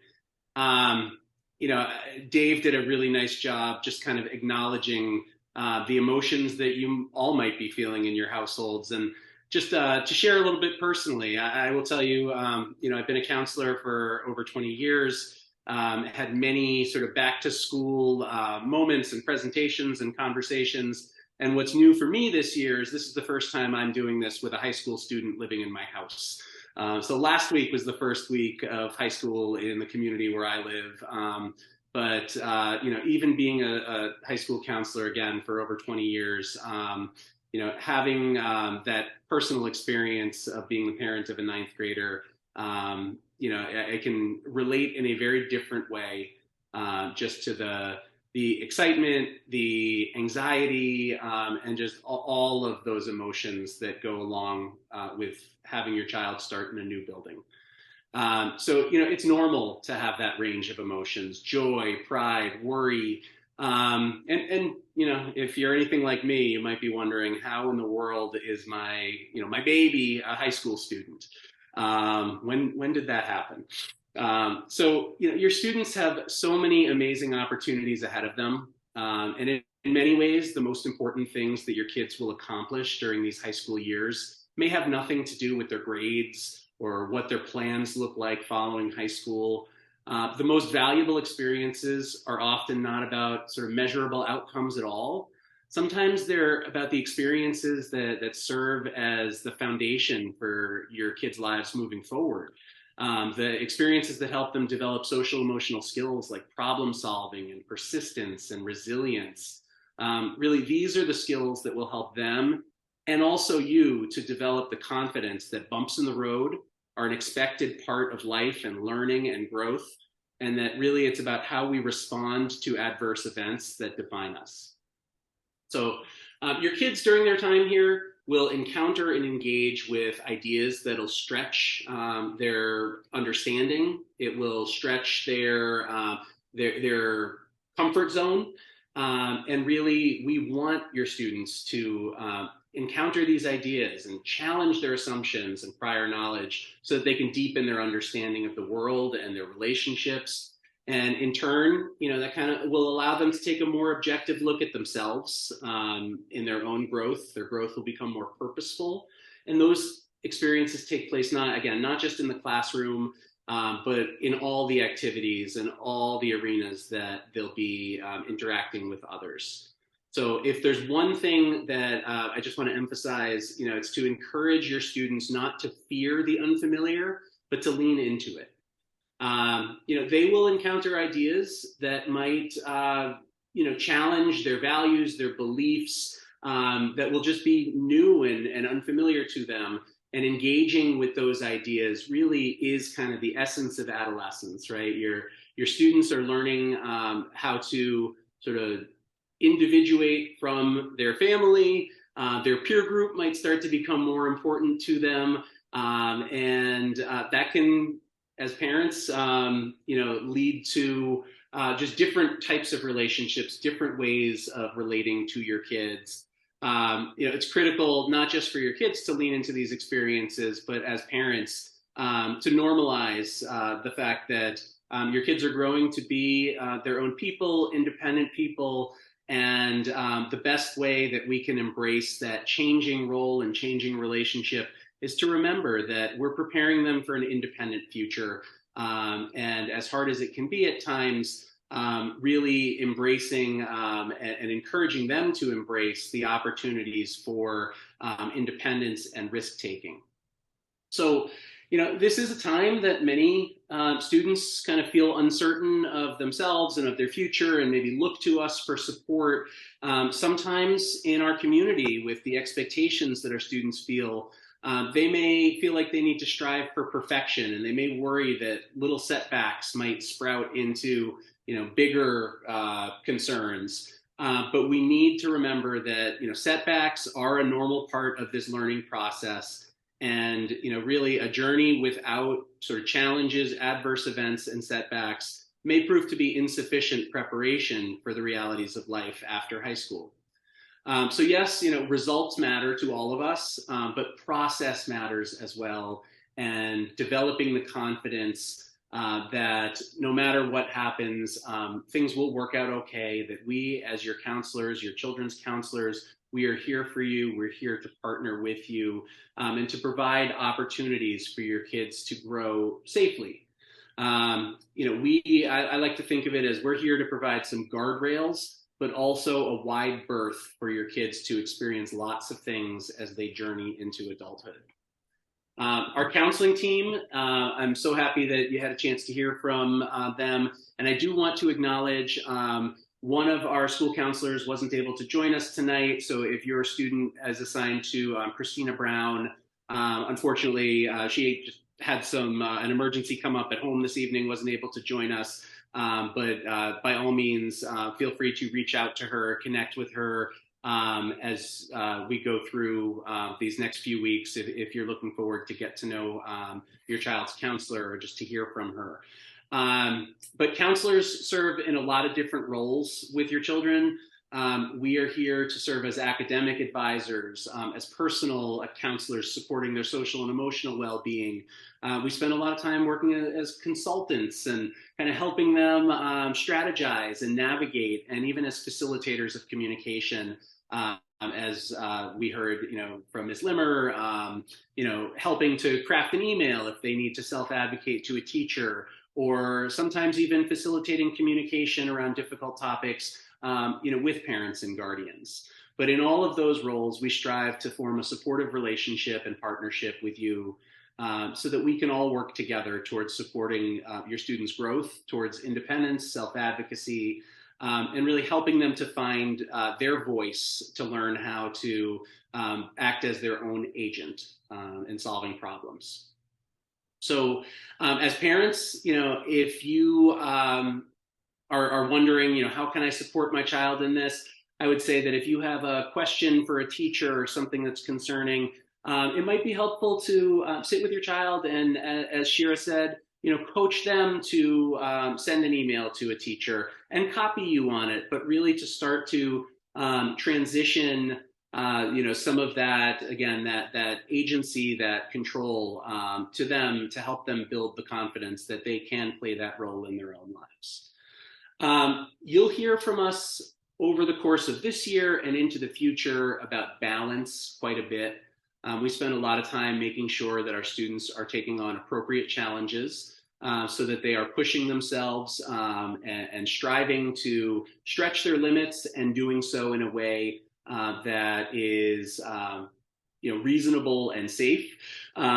Dave did a really nice job just kind of acknowledging the emotions that you all might be feeling in your households. And just to share a little bit personally, I will tell you, I've been a counselor for over 20 years. Had many sort of back to school moments and presentations and conversations. And what's new for me this year is this is the first time I'm doing this with a high school student living in my house. So last week was the first week of high school in the community where I live. But even being a high school counselor again for over 20 years, having that personal experience of being the parent of a ninth grader, I can relate in a very different way, just to the excitement, the anxiety, and just all of those emotions that go along with having your child start in a new building. So, it's normal to have that range of emotions: joy, pride, worry. And if you're anything like me, you might be wondering, how in the world is my baby a high school student? When did that happen? So, your students have so many amazing opportunities ahead of them. And in many ways, the most important things that your kids will accomplish during these high school years may have nothing to do with their grades or what their plans look like following high school. The most valuable experiences are often not about sort of measurable outcomes at all. Sometimes they're about the experiences that serve as the foundation for your kids' lives moving forward. The experiences that help them develop social emotional skills like problem solving and persistence and resilience. Really, these are the skills that will help them and also you to develop the confidence that bumps in the road are an expected part of life and learning and growth, and that really it's about how we respond to adverse events that define us. So your kids during their time here will encounter and engage with ideas that'll stretch their understanding. It will stretch their comfort zone. And really, we want your students to encounter these ideas and challenge their assumptions and prior knowledge so that they can deepen their understanding of the world and their relationships. And in turn, that kind of will allow them to take a more objective look at themselves in their own growth. Their growth will become more purposeful. And those experiences take place not just in the classroom, but in all the activities and all the arenas that they'll be interacting with others. So if there's one thing that I just want to emphasize, it's to encourage your students not to fear the unfamiliar, but to lean into it. They will encounter ideas that might, challenge their values, their beliefs, that will just be new and unfamiliar to them. And engaging with those ideas really is kind of the essence of adolescence, right? Your students are learning how to sort of individuate from their family. Their peer group might start to become more important to them. And that can, as parents, lead to just different types of relationships, different ways of relating to your kids. It's critical not just for your kids to lean into these experiences, but as parents to normalize the fact that your kids are growing to be their own people, independent people, and the best way that we can embrace that changing role and changing relationship is to remember that we're preparing them for an independent future. And as hard as it can be at times, really embracing and encouraging them to embrace the opportunities for independence and risk-taking. So, this is a time that many students kind of feel uncertain of themselves and of their future and maybe look to us for support. Sometimes in our community, with the expectations that our students feel, they may feel like they need to strive for perfection, and they may worry that little setbacks might sprout into bigger concerns. But we need to remember that setbacks are a normal part of this learning process. And really a journey without sort of challenges, adverse events, and setbacks may prove to be insufficient preparation for the realities of life after high school. So yes, results matter to all of us, but process matters as well. And developing the confidence that no matter what happens, things will work out okay, that we as your counselors, your children's counselors, we are here for you. We're here to partner with you and to provide opportunities for your kids to grow safely. I like to think of it as we're here to provide some guardrails, but also a wide berth for your kids to experience lots of things as they journey into adulthood. Our counseling team, I'm so happy that you had a chance to hear from them. And I do want to acknowledge One of our school counselors wasn't able to join us tonight. So if your student is assigned to Christina Brown, unfortunately, she just had an emergency come up at home this evening, wasn't able to join us. But by all means, feel free to reach out to her, connect with her as we go through these next few weeks if you're looking forward to get to know your child's counselor or just to hear from her. But counselors serve in a lot of different roles with your children. We are here to serve as academic advisors, as personal counselors supporting their social and emotional well-being. We spend a lot of time working as consultants and kind of helping them strategize and navigate, and even as facilitators of communication. As we heard, from Ms. Limmer, helping to craft an email if they need to self-advocate to a teacher, or sometimes even facilitating communication around difficult topics, with parents and guardians. But in all of those roles, we strive to form a supportive relationship and partnership with you so that we can all work together towards supporting your students' growth, towards independence, self-advocacy, and really helping them to find their voice to learn how to act as their own agent in solving problems. So as parents, if you are wondering, how can I support my child in this? I would say that if you have a question for a teacher or something that's concerning, it might be helpful to sit with your child and, as Shira said, coach them to send an email to a teacher and copy you on it, but really to start to transition some of that, again, that agency, that control to them, to help them build the confidence that they can play that role in their own lives. You'll hear from us over the course of this year and into the future about balance quite a bit. We spend a lot of time making sure that our students are taking on appropriate challenges so that they are pushing themselves and striving to stretch their limits, and doing so in a way that is reasonable and safe.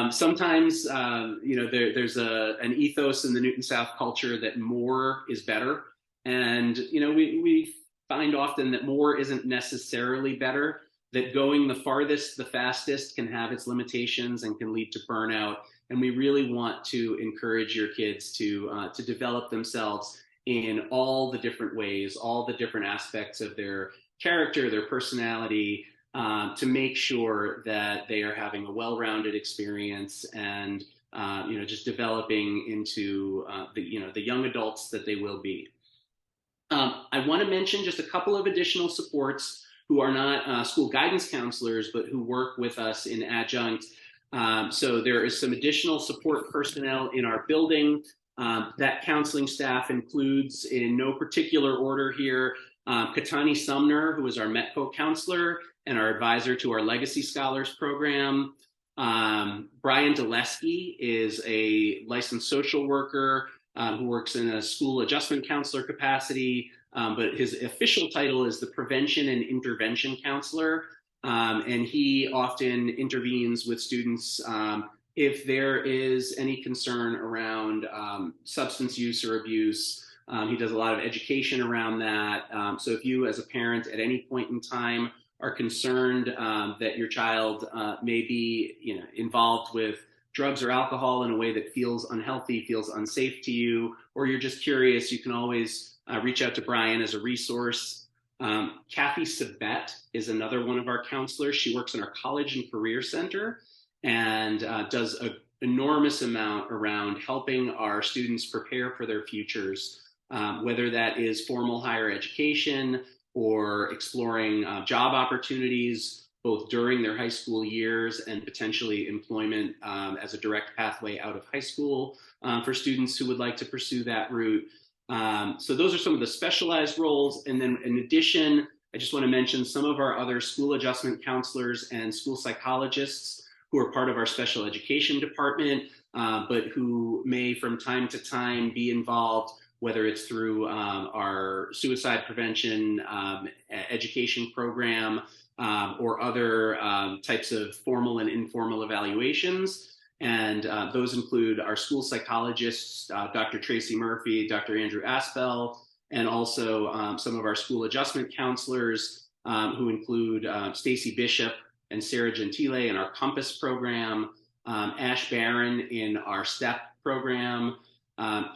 Sometimes there's an ethos in the Newton South culture that more is better, and we find often that more isn't necessarily better, that going the farthest, the fastest can have its limitations and can lead to burnout. And we really want to encourage your kids to develop themselves in all the different ways, all the different aspects of their character, their personality, to make sure that they are having a well-rounded experience and just developing into the young adults that they will be. I want to mention just a couple of additional supports who are not school guidance counselors, but who work with us in adjunct. So there is some additional support personnel in our building. That counseling staff includes, in no particular order here, Katani Sumner, who is our METCO counselor and our advisor to our Legacy Scholars program. Brian Dulesky is a licensed social worker who works in a school adjustment counselor capacity, but his official title is the Prevention and Intervention Counselor. And he often intervenes with students if there is any concern around substance use or abuse. He does a lot of education around that. So if you as a parent at any point in time are concerned that your child may be involved with drugs or alcohol in a way that feels unhealthy, feels unsafe to you, or you're just curious, you can always reach out to Brian as a resource. Kathy Sabet is another one of our counselors. She works in our College and Career Center and does an enormous amount around helping our students prepare for their futures, whether that is formal higher education or exploring job opportunities, both during their high school years and potentially employment as a direct pathway out of high school for students who would like to pursue that route. So those are some of the specialized roles. And then in addition, I just want to mention some of our other school adjustment counselors and school psychologists who are part of our special education department, but who may from time to time be involved, whether it's through our suicide prevention education program or other types of formal and informal evaluations. And those include our school psychologists, Dr. Tracy Murphy, Dr. Andrew Aspel, and also some of our school adjustment counselors, who include Stacy Bishop and Sarah Gentile in our Compass program, Ash Barron in our STEP program,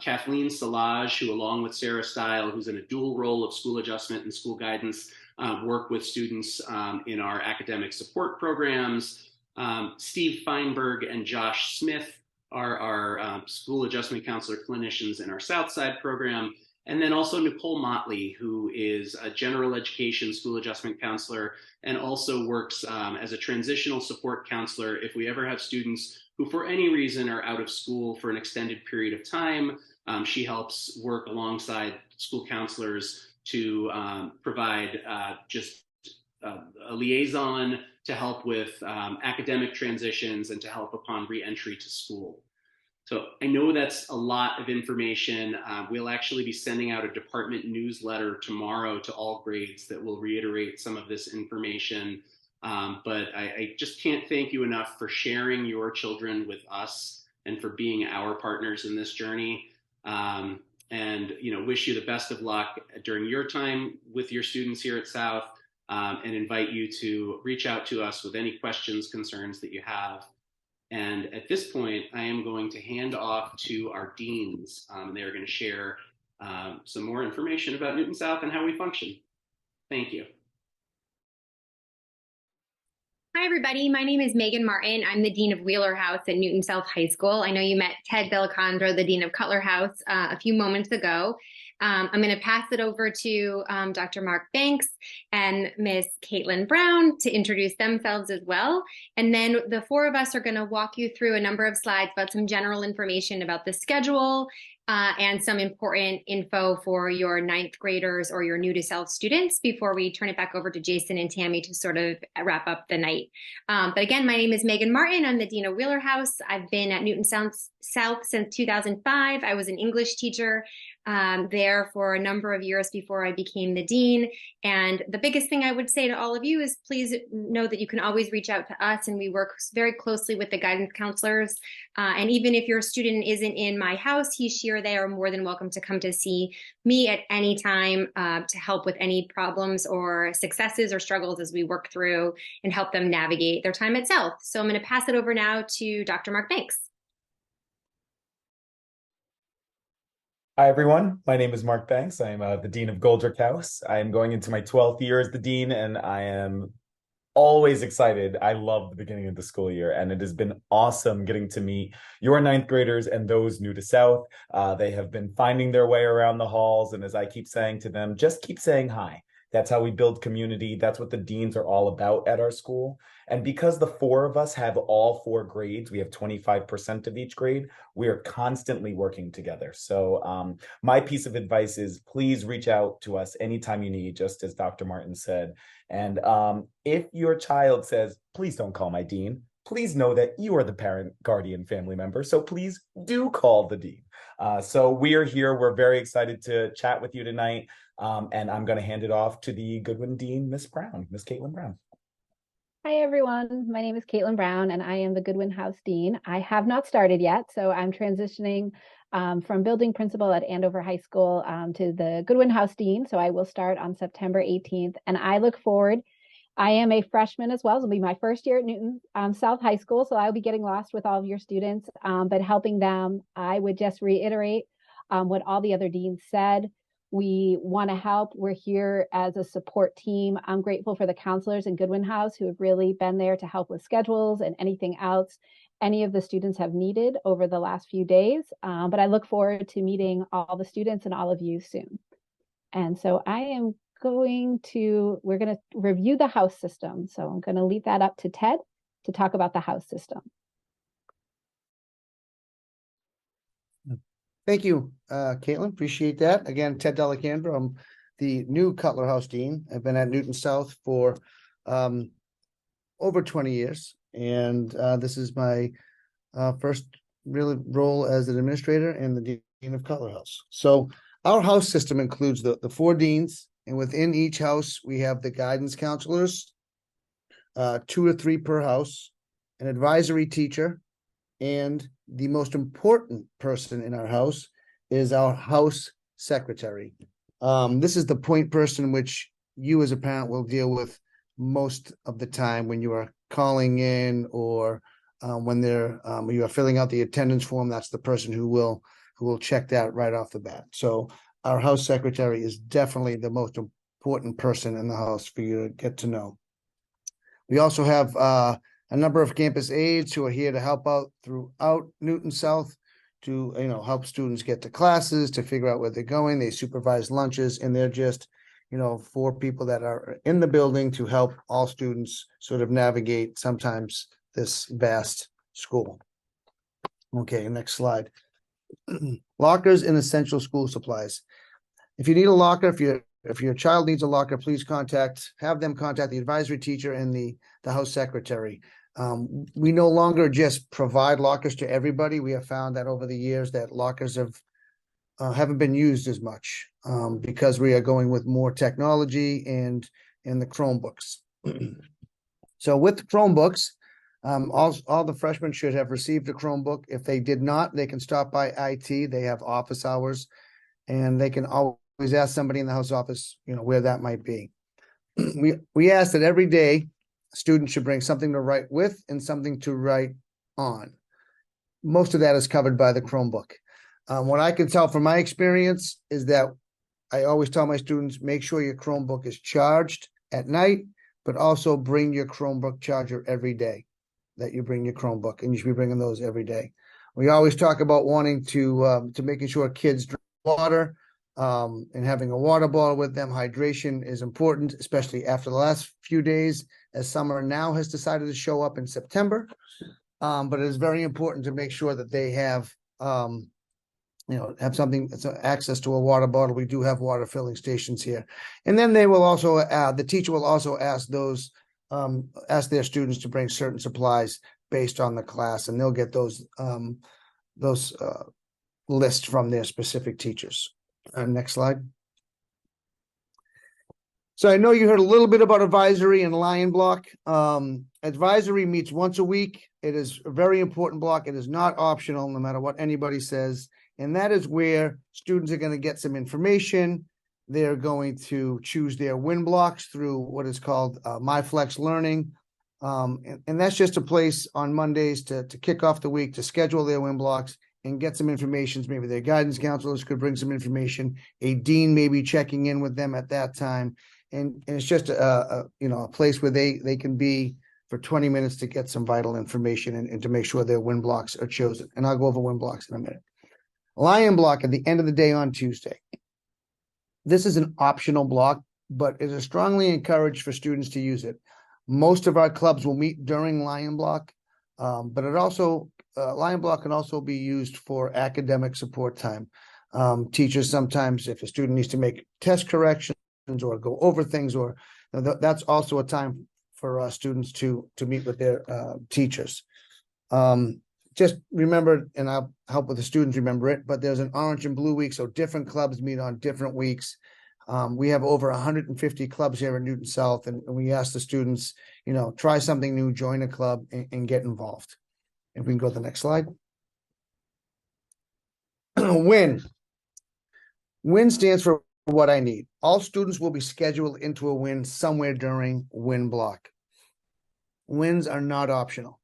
Kathleen Salage, who along with Sarah Stile, who's in a dual role of school adjustment and school guidance, work with students in our academic support programs. Steve Feinberg and Josh Smith are our school adjustment counselor clinicians in our Southside program. And then also Nicole Motley, who is a general education school adjustment counselor and also works as a transitional support counselor if we ever have students who for any reason are out of school for an extended period of time. She helps work alongside school counselors to provide just a liaison to help with academic transitions and to help upon reentry to school. So I know that's a lot of information. We'll actually be sending out a department newsletter tomorrow to all grades that will reiterate some of this information. But I just can't thank you enough for sharing your children with us and for being our partners in this journey. And wish you the best of luck during your time with your students here at South, and invite you to reach out to us with any questions, concerns that you have. And at this point, I am going to hand off to our deans. They're going to share some more information about Newton South and how we function. Thank you. Hi, everybody. My name is Megan Martin. I'm the Dean of Wheeler House at Newton South High School. I know you met Ted Delicandro, the Dean of Cutler House, a few moments ago. I'm going to pass it over to Dr. Mark Banks and Miss Caitlin Brown to introduce themselves as well. And then the four of us are going to walk you through a number of slides about some general information about the schedule and some important info for your ninth graders or your new to South students before we turn it back over to Jason and Tammy to sort of wrap up the night. But again, my name is Megan Martin. I'm the Dean of Wheeler House. I've been at Newton South since 2005. I was an English teacher there for a number of years before I became the dean. And the biggest thing I would say to all of you is please know that you can always reach out to us, and we work very closely with the guidance counselors. And even if your student isn't in my house, he, she, or they are more than welcome to come to see me at any time to help with any problems or successes or struggles as we work through and help them navigate their time at South. So I'm going to pass it over now to Dr. Mark Banks. Hi, everyone. My name is Mark Banks. I am the Dean of Goldrick House. I am going into my 12th year as the Dean, and I am always excited. I love the beginning of the school year, and it has been awesome getting to meet your ninth graders and those new to South. They have been finding their way around the halls, and as I keep saying to them, just keep saying hi. That's how we build community. That's what the deans are all about at our school. And because the four of us have all four grades, we have 25% of each grade, we are constantly working together. So my piece of advice is please reach out to us anytime you need, just as Dr. Martin said. And if your child says, please don't call my dean, please know that you are the parent, guardian, family member. So please do call the dean. So we are here. We're very excited to chat with you tonight. And I'm going to hand it off to the Goodwin Dean, Miss Caitlin Brown. Hi, everyone. My name is Caitlin Brown, and I am the Goodwin House Dean. I have not started yet, so I'm transitioning from building principal at Andover High School to the Goodwin House Dean. So I will start on September 18th, and I look forward. I am a freshman as well. It'll be my first year at Newton South High School, so I'll be getting lost with all of your students, but helping them. I would just reiterate what all the other deans said. We want to help. We're here as a support team. I'm grateful for the counselors in Goodwin House who have really been there to help with schedules and anything else any of the students have needed over the last few days. But I look forward to meeting all the students and all of you soon. And so we're going to review the house system. So I'm going to leave that up to Ted to talk about the house system. Thank you, Caitlin. Appreciate that. Again, Ted Delicandro. I'm the new Cutler House Dean. I've been at Newton South for over 20 years, and this is my first really role as an administrator and the Dean of Cutler House. So our house system includes the four deans, and within each house, we have the guidance counselors, 2 to 3 per house, an advisory teacher, and the most important person in our house is our house secretary. This is the point person which you as a parent will deal with most of the time when you are calling in or when you are filling out the attendance form. That's the person who will check that right off the bat. So our house secretary is definitely the most important person in the house for you to get to know. We also have a number of campus aides who are here to help out throughout Newton South to help students get to classes, to figure out where they're going. They supervise lunches, and they're just for people that are in the building to help all students sort of navigate sometimes this vast school. Okay, next slide. Lockers and essential school supplies. If you need a locker, if your child needs a locker, please have them contact the advisory teacher and the house secretary. We no longer just provide lockers to everybody. We have found that over the years that lockers haven't been used as much because we are going with more technology and the Chromebooks. So with Chromebooks, all the freshmen should have received a Chromebook. If they did not, they can stop by IT. They have office hours, and they can always ask somebody in the house office, where that might be. We ask that every day students should bring something to write with and something to write on. Most of that is covered by the Chromebook. What I can tell from my experience is that I always tell my students, make sure your Chromebook is charged at night, but also bring your Chromebook charger every day, that you bring your Chromebook, and you should be bringing those every day. We always talk about wanting to making sure kids drink water and having a water bottle with them. Hydration is important, especially after the last few days, as summer now has decided to show up in September. But it is very important to make sure that they have access to a water bottle. We do have water filling stations here. And then they will also the teacher will also ask their students to bring certain supplies based on the class, and they'll get those lists from their specific teachers. Next slide. So I know you heard a little bit about advisory and Lion Block. Advisory meets once a week. It is a very important block. It is not optional, no matter what anybody says. And that is where students are going to get some information. They're going to choose their win blocks through what is called MyFlex Learning. And that's just a place on Mondays to kick off the week, to schedule their win blocks and get some information. Maybe their guidance counselors could bring some information. A dean may be checking in with them at that time. And it's just a place where they can be for 20 minutes to get some vital information and to make sure their win blocks are chosen. And I'll go over win blocks in a minute. Lion Block at the end of the day on Tuesday. This is an optional block, but it is strongly encouraged for students to use it. Most of our clubs will meet during Lion Block, but it also Lion Block can also be used for academic support time. Teachers sometimes, if a student needs to make test corrections or go over things, or that's also a time for students to meet with their teachers. Just remember, and I'll help with the students remember it, but there's an orange and blue week, so different clubs meet on different weeks. We have over 150 clubs here in Newton South, and we ask the students, try something new, join a club, and get involved. If we can go to the next slide. WIN. WIN stands for what I need. All students will be scheduled into a WIN somewhere during WIN block. WINs are not optional.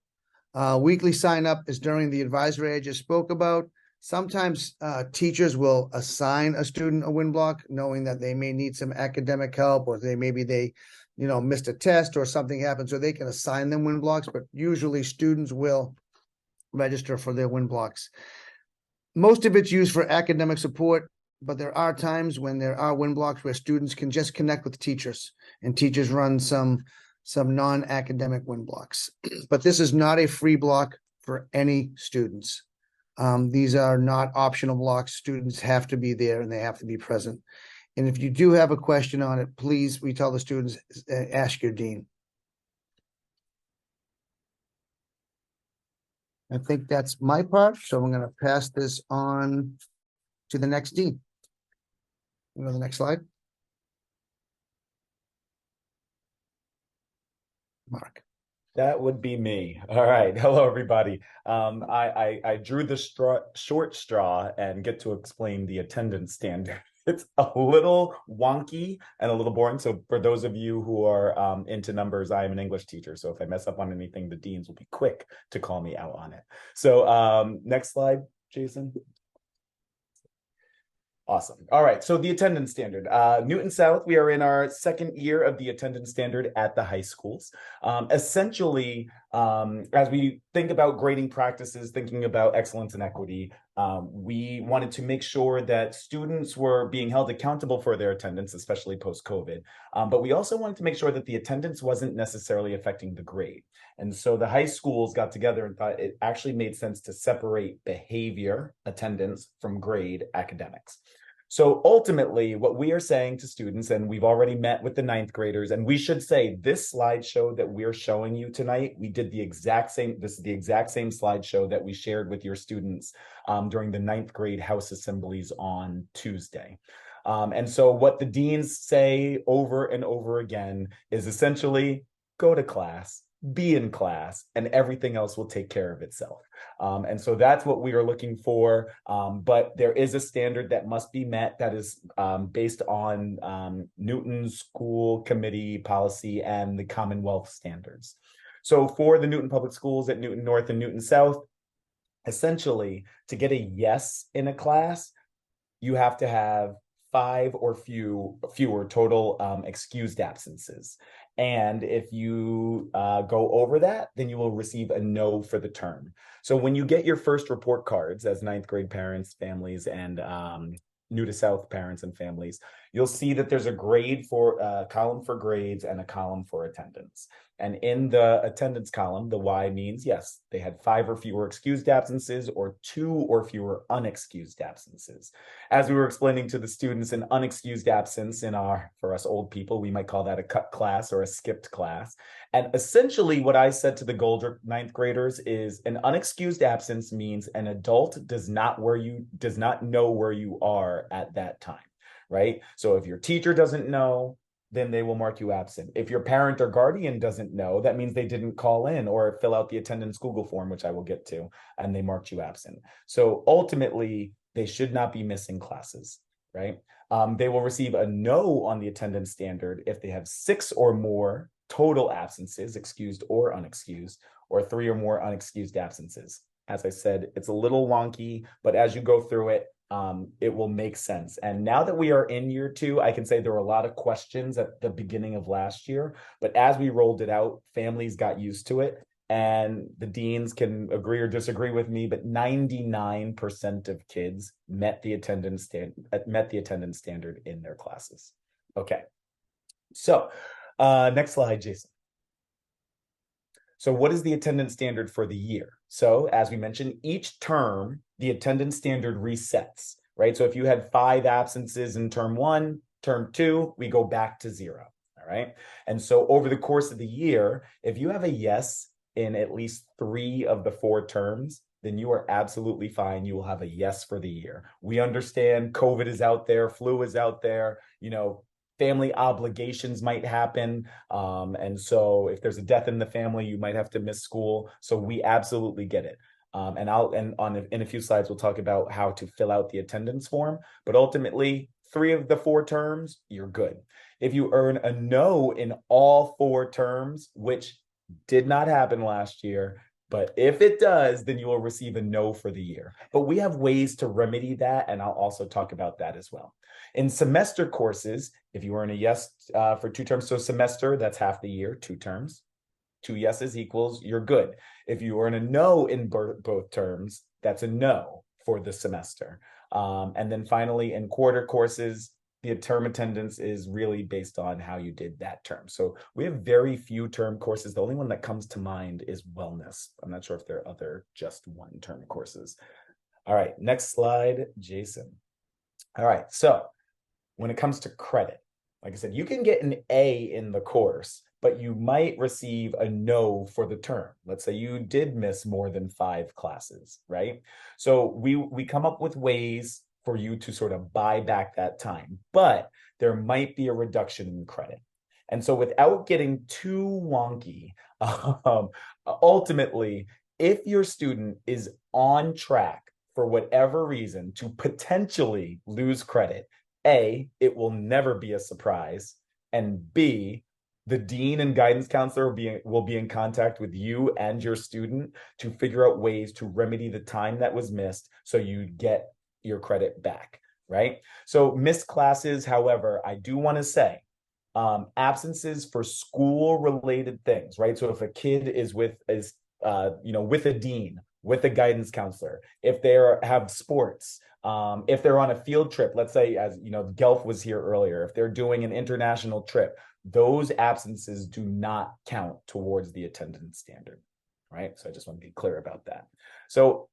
Weekly sign up is during the advisory I just spoke about. Sometimes teachers will assign a student a WIN block, knowing that they may need some academic help, or they missed a test or something happened, so they can assign them WIN blocks, but usually students will register for their WIN blocks. Most of it's used for academic support, but there are times when there are WIN blocks where students can just connect with teachers, and teachers run some non-academic WIN blocks. But this is not a free block for any students. These are not optional blocks. Students have to be there and they have to be present. And if you do have a question on it, please, we tell the students, ask your dean. I think that's my part, so I'm going to pass this on to the next dean. Go to the next slide. Mark. That would be me. All right. Hello, everybody. I drew the short straw and get to explain the attendance standard it's a little wonky and a little boring. So for those of you who are into numbers, I am an English teacher. So if I mess up on anything, the deans will be quick to call me out on it. So next slide, Jason. Awesome. All right. So the attendance standard. Newton South, we are in our second year of the attendance standard at the high schools. Essentially, as we think about grading practices, thinking about excellence and equity, we wanted to make sure that students were being held accountable for their attendance, especially post-COVID. But we also wanted to make sure that the attendance wasn't necessarily affecting the grade. And so the high schools got together and thought it actually made sense to separate behavior, attendance, from grade, academics. So ultimately, what we are saying to students, and we've already met with the ninth graders, and we should say this slideshow that we're showing you tonight, we did the exact same, this is the exact same slideshow that we shared with your students during the ninth grade house assemblies on Tuesday. And so what the deans say over and over again is essentially go to class, be in class, and everything else will take care of itself. And so that's what we are looking for. But there is a standard that must be met that is based on Newton School Committee policy and the Commonwealth standards. So for the Newton Public Schools at Newton North and Newton South, essentially to get a yes in a class, you have to have 5 or fewer total excused absences. And if you go over that, then you will receive a no for the term. So when you get your first report cards as ninth grade parents, families, and new to South parents and families, you'll see that there's a grade for a column for grades and a column for attendance. And in the attendance column, the Y means, yes, they had 5 or fewer excused absences or 2 or fewer unexcused absences. As we were explaining to the students, an unexcused absence for us old people, we might call that a cut class or a skipped class. And essentially what I said to the Goldrick ninth graders is an unexcused absence means an adult does not know where you are at that time, right? So if your teacher doesn't know, then they will mark you absent. If your parent or guardian doesn't know, that means they didn't call in or fill out the attendance Google form, which I will get to, and they marked you absent. So ultimately, they should not be missing classes, right? They will receive a no on the attendance standard if they have 6 or more total absences, excused or unexcused, or 3 or more unexcused absences. As I said, it's a little wonky, but as you go through it, it will make sense. And now that we are in year 2, I can say there were a lot of questions at the beginning of last year, but as we rolled it out, families got used to it. And the deans can agree or disagree with me, but 99% of kids met the attendance standard in their classes. Okay, so next slide, Jason. So what is the attendance standard for the year? So as we mentioned, each term, the attendance standard resets, right? So if you had 5 absences in term 1, term 2, we go back to 0, all right? And so over the course of the year, if you have a yes in at least 3 of the 4 terms, then you are absolutely fine. You will have a yes for the year. We understand COVID is out there, flu is out there, family obligations might happen. And so if there's a death in the family, you might have to miss school. So we absolutely get it. In a few slides, we'll talk about how to fill out the attendance form. But ultimately, 3 of the 4 terms, you're good. If you earn a no in all 4 terms, which did not happen last year, but if it does, then you will receive a no for the year. But we have ways to remedy that, and I'll also talk about that as well. In semester courses, if you earn a yes for 2 terms, so semester, that's half the year, 2 terms. 2 yeses equals you're good. If you earn a no in both terms, that's a no for the semester. And then finally, in quarter courses, the term attendance is really based on how you did that term. So we have very few term courses. The only one that comes to mind is wellness. I'm not sure if there are other just 1 term courses. All right, next slide, Jason. All right, so when it comes to credit, like I said, you can get an A in the course, but you might receive a no for the term. Let's say you did miss more than 5 classes, right? So we come up with ways for you to sort of buy back that time, but there might be a reduction in credit. And so without getting too wonky, ultimately, if your student is on track for whatever reason to potentially lose credit, A, it will never be a surprise, and B, the dean and guidance counselor will be in contact with you and your student to figure out ways to remedy the time that was missed so you get your credit back, right? So missed classes, however, I do want to say, absences for school related things, right? So if a kid is with a dean, with a guidance counselor, if they have sports, if they're on a field trip, let's say, as you know, Gelf was here earlier, if they're doing an international trip, those absences do not count towards the attendance standard, right? So I just want to be clear about that. So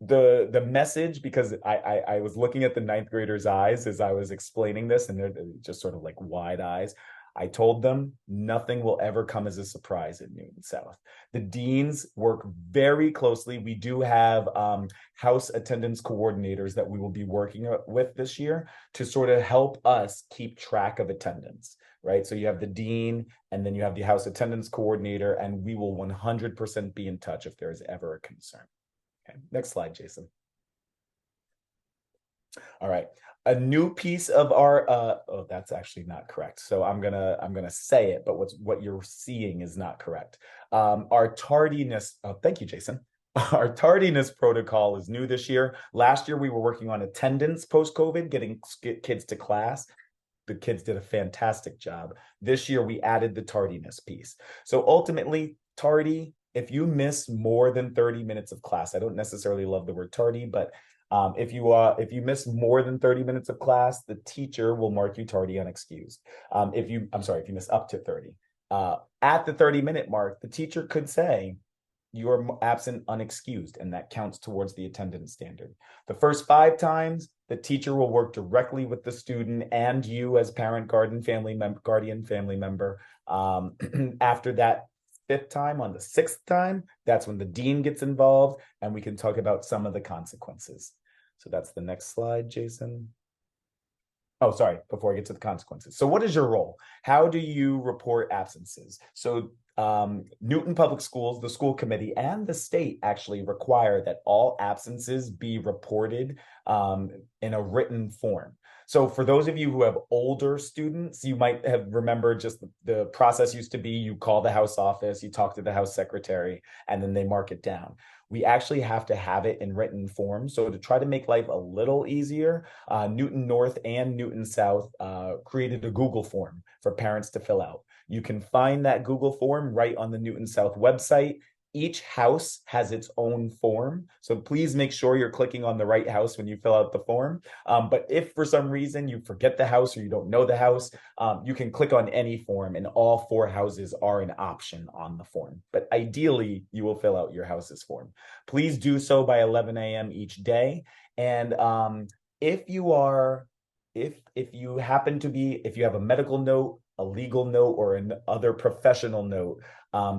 the message, because I was looking at the ninth graders' eyes as I was explaining this, and they're just sort of like wide eyes. I told them nothing will ever come as a surprise at Newton South. The deans work very closely. We do have house attendance coordinators that we will be working with this year to sort of help us keep track of attendance, right? So you have the dean, and then you have the house attendance coordinator, and we will 100% be in touch if there is ever a concern. Okay, next slide, Jason. All right, a new piece of our oh, that's actually not correct. So I'm gonna say it, but what you're seeing is not correct. Our tardiness, oh, thank you, Jason. Our tardiness protocol is new this year. Last year we were working on attendance post-COVID, getting kids to class. The kids did a fantastic job. This year we added the tardiness piece. So ultimately, tardy, if you miss more than 30 minutes of class, I don't necessarily love the word tardy, but if you miss more than 30 minutes of class, the teacher will mark you tardy unexcused. If you miss up to 30. At the 30-minute mark, the teacher could say, you're absent unexcused, and that counts towards the attendance standard. The first 5 times, the teacher will work directly with the student and you as parent, guardian, family member. After that 5th time, on the 6th time, that's when the dean gets involved, and we can talk about some of the consequences. So that's the next slide, Jason. Oh, sorry, before I get to the consequences. So what is your role? How do you report absences? So Newton Public Schools, the school committee, and the state actually require that all absences be reported in a written form. So for those of you who have older students, you might have remembered just the process used to be you call the house office, you talk to the house secretary, and then they mark it down. We actually have to have it in written form. So to try to make life a little easier, Newton North and Newton South created a Google form for parents to fill out. You can find that Google form right on the Newton South website. Each house has its own form. So please make sure you're clicking on the right house when you fill out the form. But if for some reason you forget the house or you don't know the house, you can click on any form, and all 4 houses are an option on the form. But ideally, you will fill out your house's form. Please do so by 11 a.m. each day. And if you have a medical note, a legal note, or an other professional note,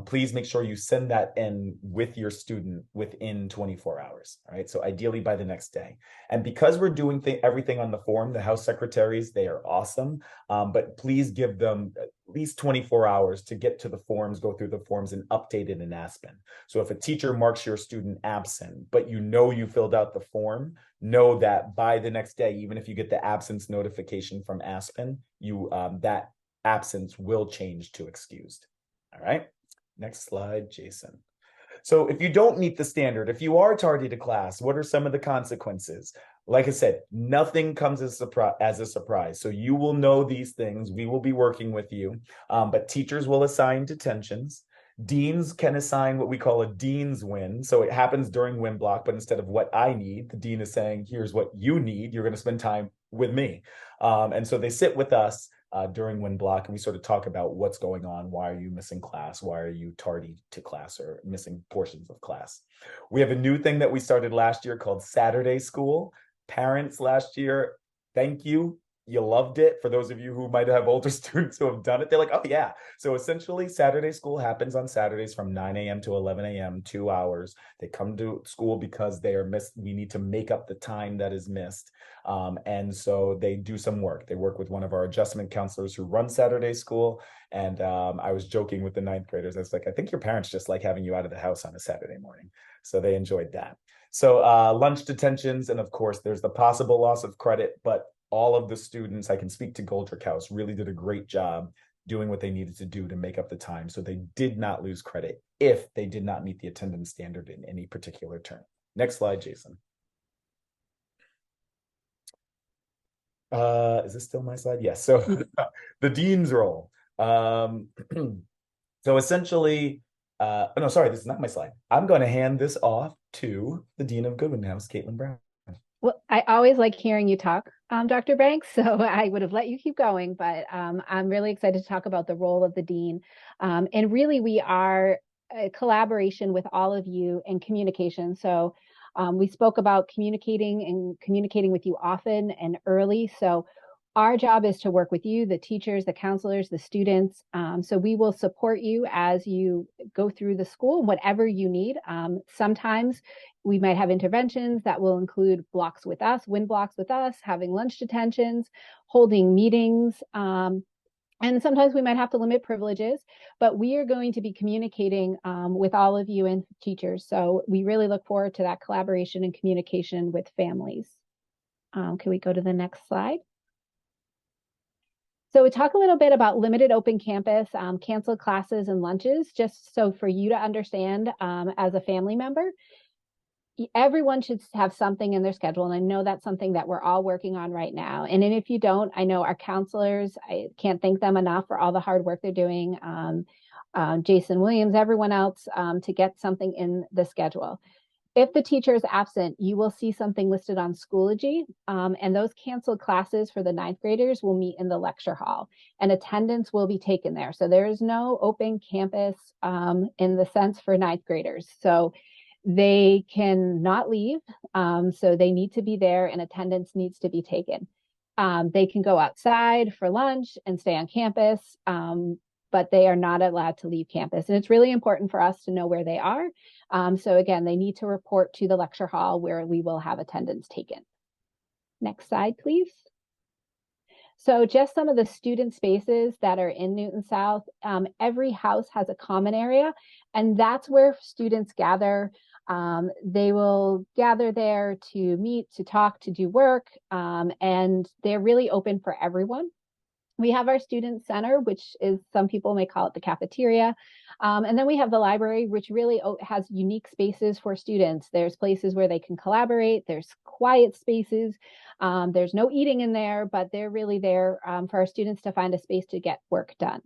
please make sure you send that in with your student within 24 hours. All right. So ideally by the next day. And because we're doing everything on the form, the house secretaries, they are awesome. But please give them at least 24 hours to get to the forms, go through the forms, and update it in Aspen. So if a teacher marks your student absent, but you filled out the form, know that by the next day, even if you get the absence notification from Aspen, that absence will change to excused. All right, next slide, Jason. So if you don't meet the standard, if you are tardy to class, what are some of the consequences? Like I said, nothing comes as a surprise. So you will know these things. We will be working with you, but teachers will assign detentions. Deans can assign what we call a dean's win. So it happens during win block, but instead of what I need, the dean is saying, here's what you need. You're going to spend time with me. And so they sit with us during win block, and we sort of talk about what's going on. Why are you missing class? Why are you tardy to class or missing portions of class? We have a new thing that we started last year called Saturday School. Parents last year, thank you. You loved it. For those of you who might have older students who have done it, they're like, oh yeah. So essentially Saturday school happens on Saturdays from 9 a.m. to 11 a.m., 2 hours. They come to school because they are missed. We need to make up the time that is missed. And so they do some work. They work with one of our adjustment counselors who run Saturday school. And I was joking with the 9th graders. I was like, I think your parents just like having you out of the house on a Saturday morning. So they enjoyed that. So lunch detentions, and of course, there's the possible loss of credit, but all of the students, I can speak to Goldrick House, really did a great job doing what they needed to do to make up the time. So they did not lose credit if they did not meet the attendance standard in any particular term. Next slide, Jason. Is this still my slide? Yes. So the dean's role. So essentially, no, sorry, this is not my slide. I'm going to hand this off to the Dean of Goodwin House, Caitlin Brown. Well, I always like hearing you talk, Dr. Banks, so I would have let you keep going, but I'm really excited to talk about the role of the dean. And really, we are a collaboration with all of you in communication. So we spoke about communicating with you often and early. So our job is to work with you, the teachers, the counselors, the students. So we will support you as you go through the school, whatever you need. Sometimes we might have interventions that will include blocks with us, win blocks with us, having lunch detentions, holding meetings. And sometimes we might have to limit privileges, but we are going to be communicating with all of you and teachers. So we really look forward to that collaboration and communication with families. Can we go to the next slide? So we talk a little bit about limited open campus, canceled classes and lunches, just so for you to understand as a family member. Everyone should have something in their schedule. And I know that's something that we're all working on right now. And then if you don't, I know our counselors, I can't thank them enough for all the hard work they're doing. Jason Williams, everyone else, to get something in the schedule. If the teacher is absent, you will see something listed on Schoology, and those canceled classes for the ninth graders will meet in the lecture hall, and attendance will be taken there. So there is no open campus in the sense for ninth graders. So they cannot leave, so they need to be there, and attendance needs to be taken. They can go outside for lunch and stay on campus, but they are not allowed to leave campus. And it's really important for us to know where they are. So again, they need to report to the lecture hall where we will have attendance taken. Next slide, please. So just some of the student spaces that are in Newton South. Every house has a common area, and that's where students gather. They will gather there to meet, to talk, to do work, and they're really open for everyone. We have our student center, which is, some people may call it the cafeteria. And then we have the library, which really has unique spaces for students. There's places where they can collaborate. There's quiet spaces. There's no eating in there, but they're really there for our students to find a space to get work done.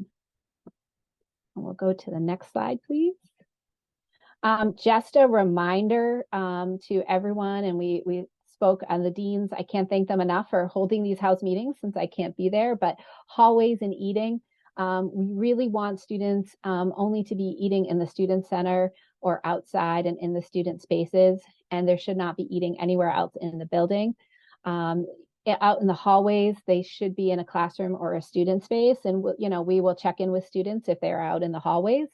And we'll go to the next slide, please. Just a reminder to everyone, and we spoke on the deans. I can't thank them enough for holding these house meetings since I can't be there, but hallways and eating. We really want students only to be eating in the student center or outside and in the student spaces, and there should not be eating anywhere else in the building. Out in the hallways, they should be in a classroom or a student space, and we will check in with students if they're out in the hallways.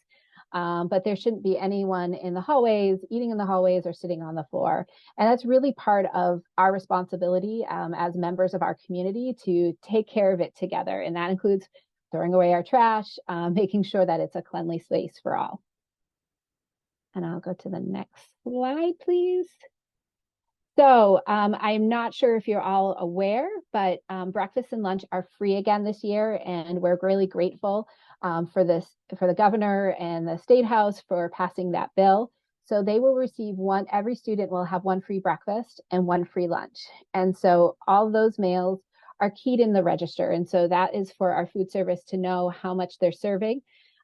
But there shouldn't be anyone in the hallways, eating in the hallways or sitting on the floor. And that's really part of our responsibility as members of our community to take care of it together. And that includes throwing away our trash, making sure that it's a cleanly space for all. And I'll go to the next slide, please. So I'm not sure if you're all aware, but breakfast and lunch are free again this year, and we're really grateful for the governor and the state house for passing that bill. So they will receive every student will have one free breakfast and one free lunch. And so all those meals are keyed in the register. And so that is for our food service to know how much they're serving.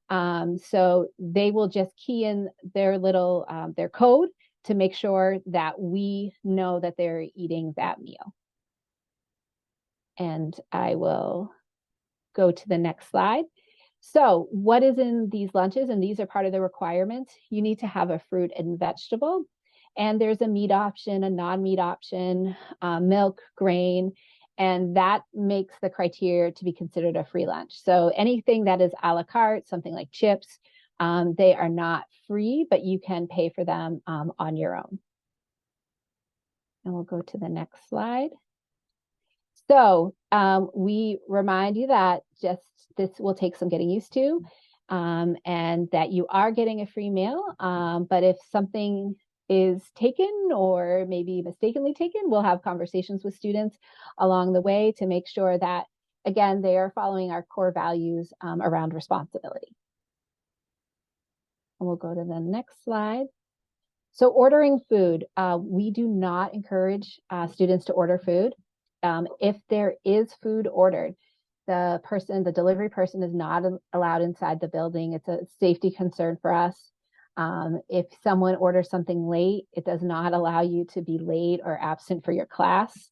So they will just key in their little, their code to make sure that we know that they're eating that meal. And I will go to the next slide. So what is in these lunches? And these are part of the requirements. You need to have a fruit and vegetable, and there's a meat option, a non-meat option, milk, grain, and that makes the criteria to be considered a free lunch. So anything that is a la carte, something like chips, they are not free, but you can pay for them on your own. And we'll go to the next slide. So we remind you that this will take some getting used to, and that you are getting a free meal. But if something is taken or maybe mistakenly taken, we'll have conversations with students along the way to make sure that, again, they are following our core values around responsibility. And we'll go to the next slide. So ordering food, we do not encourage students to order food. If there is food ordered, the delivery person is not allowed inside the building. It's a safety concern for us. If someone orders something late, it does not allow you to be late or absent for your class.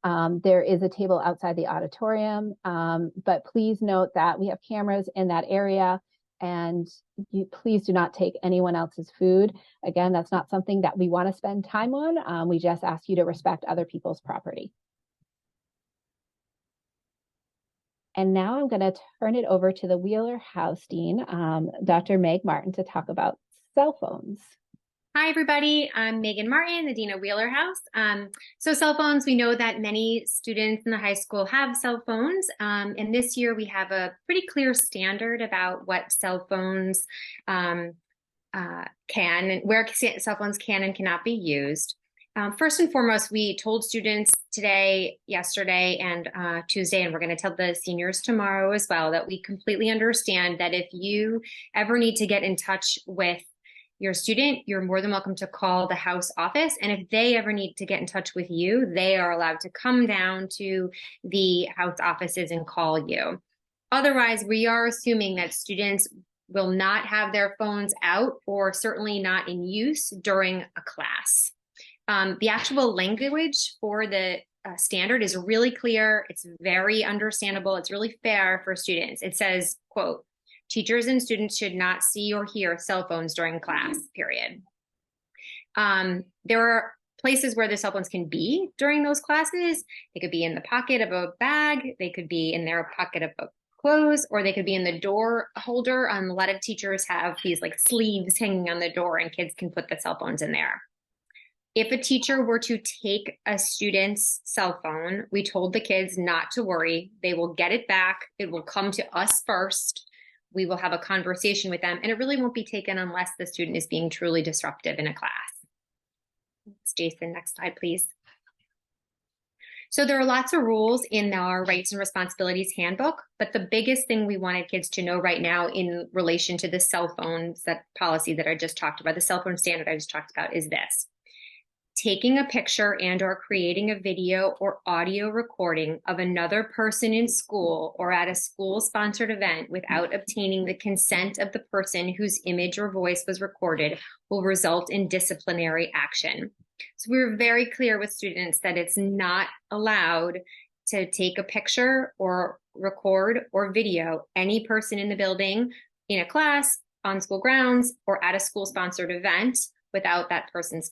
There is a table outside the auditorium, but please note that we have cameras in that area, and please do not take anyone else's food. Again, that's not something that we want to spend time on. We just ask you to respect other people's property. And now I'm going to turn it over to the Wheeler House Dean, Dr. Meg Martin, to talk about cell phones. Hi, everybody. I'm Megan Martin, the Dean of Wheeler House. So cell phones, we know that many students in the high school have cell phones. And this year we have a pretty clear standard about what cell phones where cell phones can and cannot be used. First and foremost, we told students today, yesterday, and Tuesday, and we're going to tell the seniors tomorrow as well, that we completely understand that if you ever need to get in touch with your student, you're more than welcome to call the house office. And if they ever need to get in touch with you, they are allowed to come down to the house offices and call you. Otherwise, we are assuming that students will not have their phones out, or certainly not in use during a class. The actual language for the standard is really clear. It's very understandable. It's really fair for students. It says, quote, "Teachers and students should not see or hear cell phones during class, period." There are places where the cell phones can be during those classes. They could be in the pocket of a bag. They could be in their pocket of clothes, or they could be in the door holder. A lot of teachers have these like sleeves hanging on the door, and kids can put the cell phones in there. If a teacher were to take a student's cell phone, we told the kids not to worry. They will get it back. It will come to us first. We will have a conversation with them, and it really won't be taken unless the student is being truly disruptive in a class. Thanks, Jason. Next slide, please. So there are lots of rules in our rights and responsibilities handbook, but the biggest thing we wanted kids to know right now in relation to the cell phones, that policy that I just talked about, the cell phone standard I just talked about, is this. Taking a picture and or creating a video or audio recording of another person in school or at a school-sponsored event without obtaining the consent of the person whose image or voice was recorded will result in disciplinary action. So we were very clear with students that it's not allowed to take a picture or record or video any person in the building, in a class, on school grounds, or at a school-sponsored event without that person's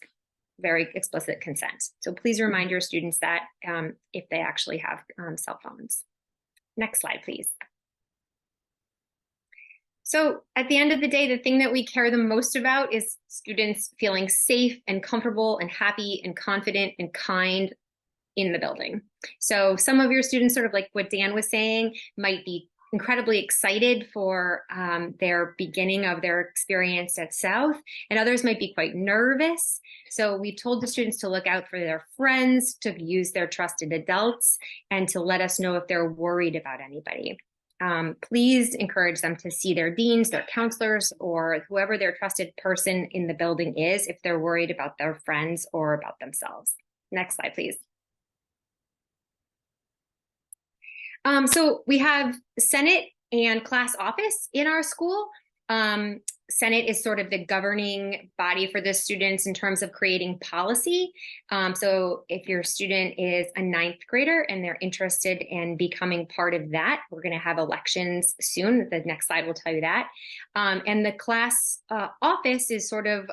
very explicit consent. So please remind your students that if they actually have cell phones. Next slide, please. So at the end of the day, the thing that we care the most about is students feeling safe and comfortable and happy and confident and kind in the building. So some of your students, sort of like what Dan was saying, might be incredibly excited for their beginning of their experience at South, and others might be quite nervous. So we told the students to look out for their friends, to use their trusted adults, and to let us know if they're worried about anybody. Please encourage them to see their deans, their counselors, or whoever their trusted person in the building is if they're worried about their friends or about themselves. Next slide, please. So we have Senate and class office in our school. Senate is sort of the governing body for the students in terms of creating policy. So if your student is a 9th grader and they're interested in becoming part of that, we're going to have elections soon. The next slide will tell you that. And the class office is sort of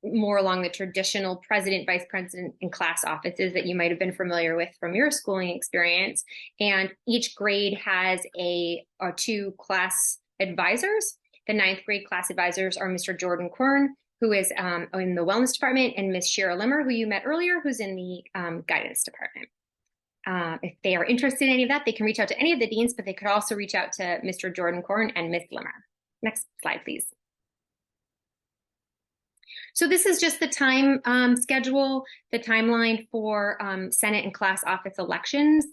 more along the traditional president, vice president, and class offices that you might have been familiar with from your schooling experience. And each grade has or 2 class advisors. The 9th grade class advisors are Mr. Jordan Quern, who is in the wellness department, and Ms. Shira Limmer, who you met earlier, who's in the guidance department. If they are interested in any of that, they can reach out to any of the deans, but they could also reach out to Mr. Jordan Quern and Ms. Limmer. Next slide, please. So this is just the time schedule, the timeline for Senate and class office elections.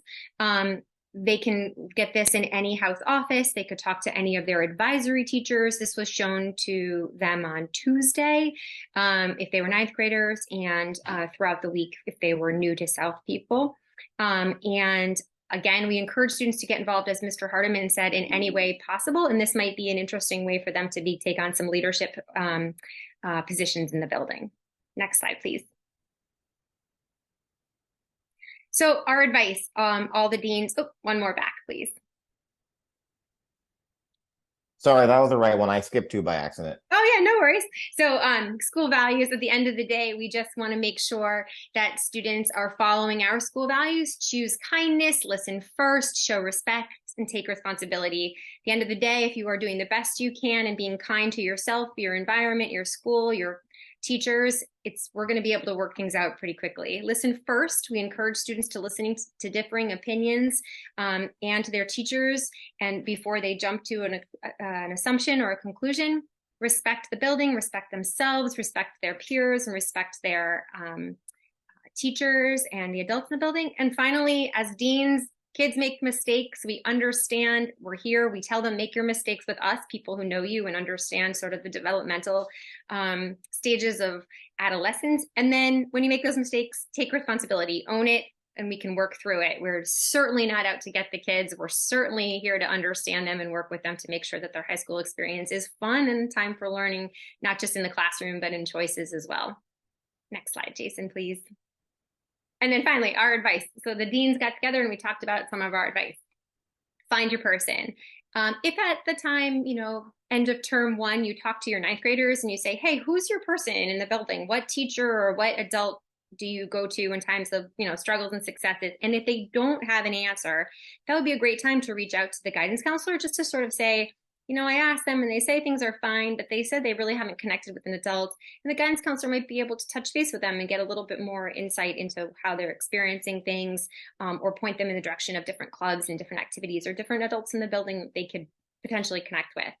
They can get this in any House office. They could talk to any of their advisory teachers. This was shown to them on Tuesday if they were ninth graders, and throughout the week if they were new to South people. And again, we encourage students to get involved, as Mr. Hardiman said, in any way possible. And this might be an interesting way for them to take on some leadership positions in the building. Next slide, please. So our advice, all the deans, one more back, please. Sorry, that was the right one. I skipped 2 by accident. Oh yeah, no worries. So school values, at the end of the day, we just want to make sure that students are following our school values. Choose kindness, listen first, show respect, and take responsibility. At the end of the day, if you are doing the best you can and being kind to yourself, your environment, your school, your teachers, we're going to be able to work things out pretty quickly. Listen first. We encourage students to listening to differing opinions and to their teachers, and before they jump to an assumption or a conclusion. Respect the building, respect themselves, respect their peers, and respect their teachers and the adults in the building. And finally, as deans, kids make mistakes. We understand. We're here. We tell them, make your mistakes with us, people who know you and understand sort of the developmental stages of adolescence. And then when you make those mistakes, take responsibility, own it, and we can work through it. We're certainly not out to get the kids. We're certainly here to understand them and work with them to make sure that their high school experience is fun and time for learning, not just in the classroom, but in choices as well. Next slide, Jason, please. And then finally, our advice. So the deans got together and we talked about some of our advice. Find your person. If at the time, end of term 1, you talk to your ninth graders and you say, hey, who's your person in the building? What teacher or what adult do you go to in times of, struggles and successes? And if they don't have an answer, that would be a great time to reach out to the guidance counselor just to sort of say, I asked them and they say things are fine, but they said they really haven't connected with an adult. And the guidance counselor might be able to touch base with them and get a little bit more insight into how they're experiencing things, or point them in the direction of different clubs and different activities or different adults in the building that they could potentially connect with.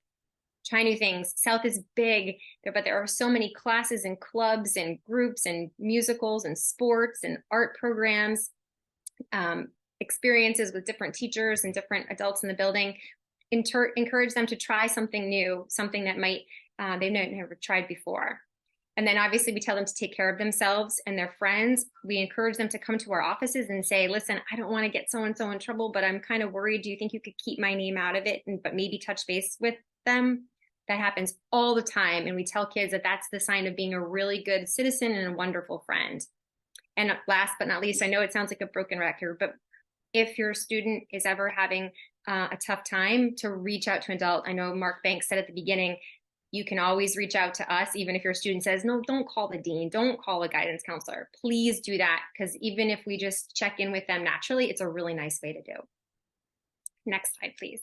Try new things. South is big, but there are so many classes and clubs and groups and musicals and sports and art programs, experiences with different teachers and different adults in the building. Encourage them to try something new, something that they've never tried before. And then obviously we tell them to take care of themselves and their friends. We encourage them to come to our offices and say, listen, I don't want to get so-and-so in trouble, but I'm kind of worried. Do you think you could keep my name out of it, but maybe touch base with them? That happens all the time. And we tell kids that that's the sign of being a really good citizen and a wonderful friend. And last but not least, I know it sounds like a broken record, but if your student is ever having a tough time, to reach out to an adult. I know Mark Banks said at the beginning, you can always reach out to us, even if your student says, no, don't call the dean, don't call a guidance counselor. Please do that, because even if we just check in with them naturally, it's a really nice way to do. Next slide, please.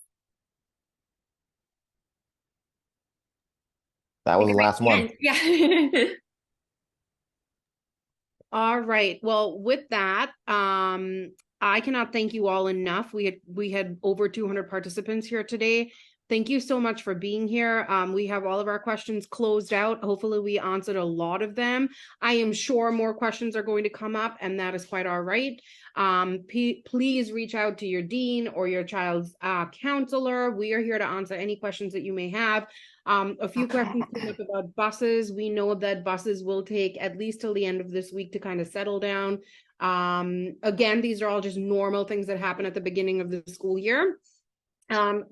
That was the last one. Yeah. All right. Well, with that, I cannot thank you all enough. We had over 200 participants here today. Thank you so much for being here. We have all of our questions closed out. Hopefully we answered a lot of them. I am sure more questions are going to come up, and that is quite all right. Please reach out to your dean or your child's counselor. We are here to answer any questions that you may have. A few questions came up about buses. We know that buses will take at least till the end of this week to kind of settle down. Again, these are all just normal things that happen at the beginning of the school year.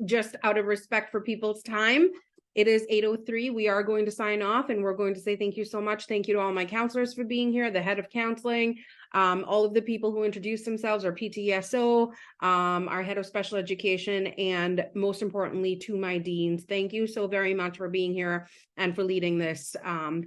Just out of respect for people's time, it is 8:03. We are going to sign off, and we're going to say thank you so much. Thank you to all my counselors for being here, the head of counseling, all of the people who introduced themselves, our PTSO, our head of special education, and most importantly, to my deans. Thank you so very much for being here and for leading this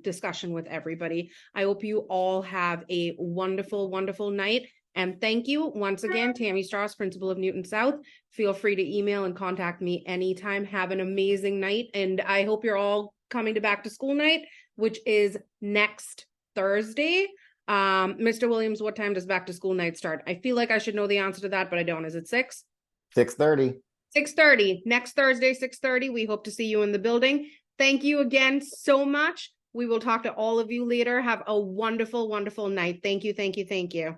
discussion with everybody. I hope you all have a wonderful, wonderful night. And thank you once again, Tammy Strauss, principal of Newton South. Feel free to email and contact me anytime. Have an amazing night. And I hope you're all coming to back to school night, which is next Thursday. Mr. Williams, what time does back to school night start? I feel like I should know the answer to that, but I don't. Is it 6? 6:30. 6:30. Next Thursday, 6:30. We hope to see you in the building. Thank you again so much. We will talk to all of you later. Have a wonderful, wonderful night. Thank you, thank you, thank you.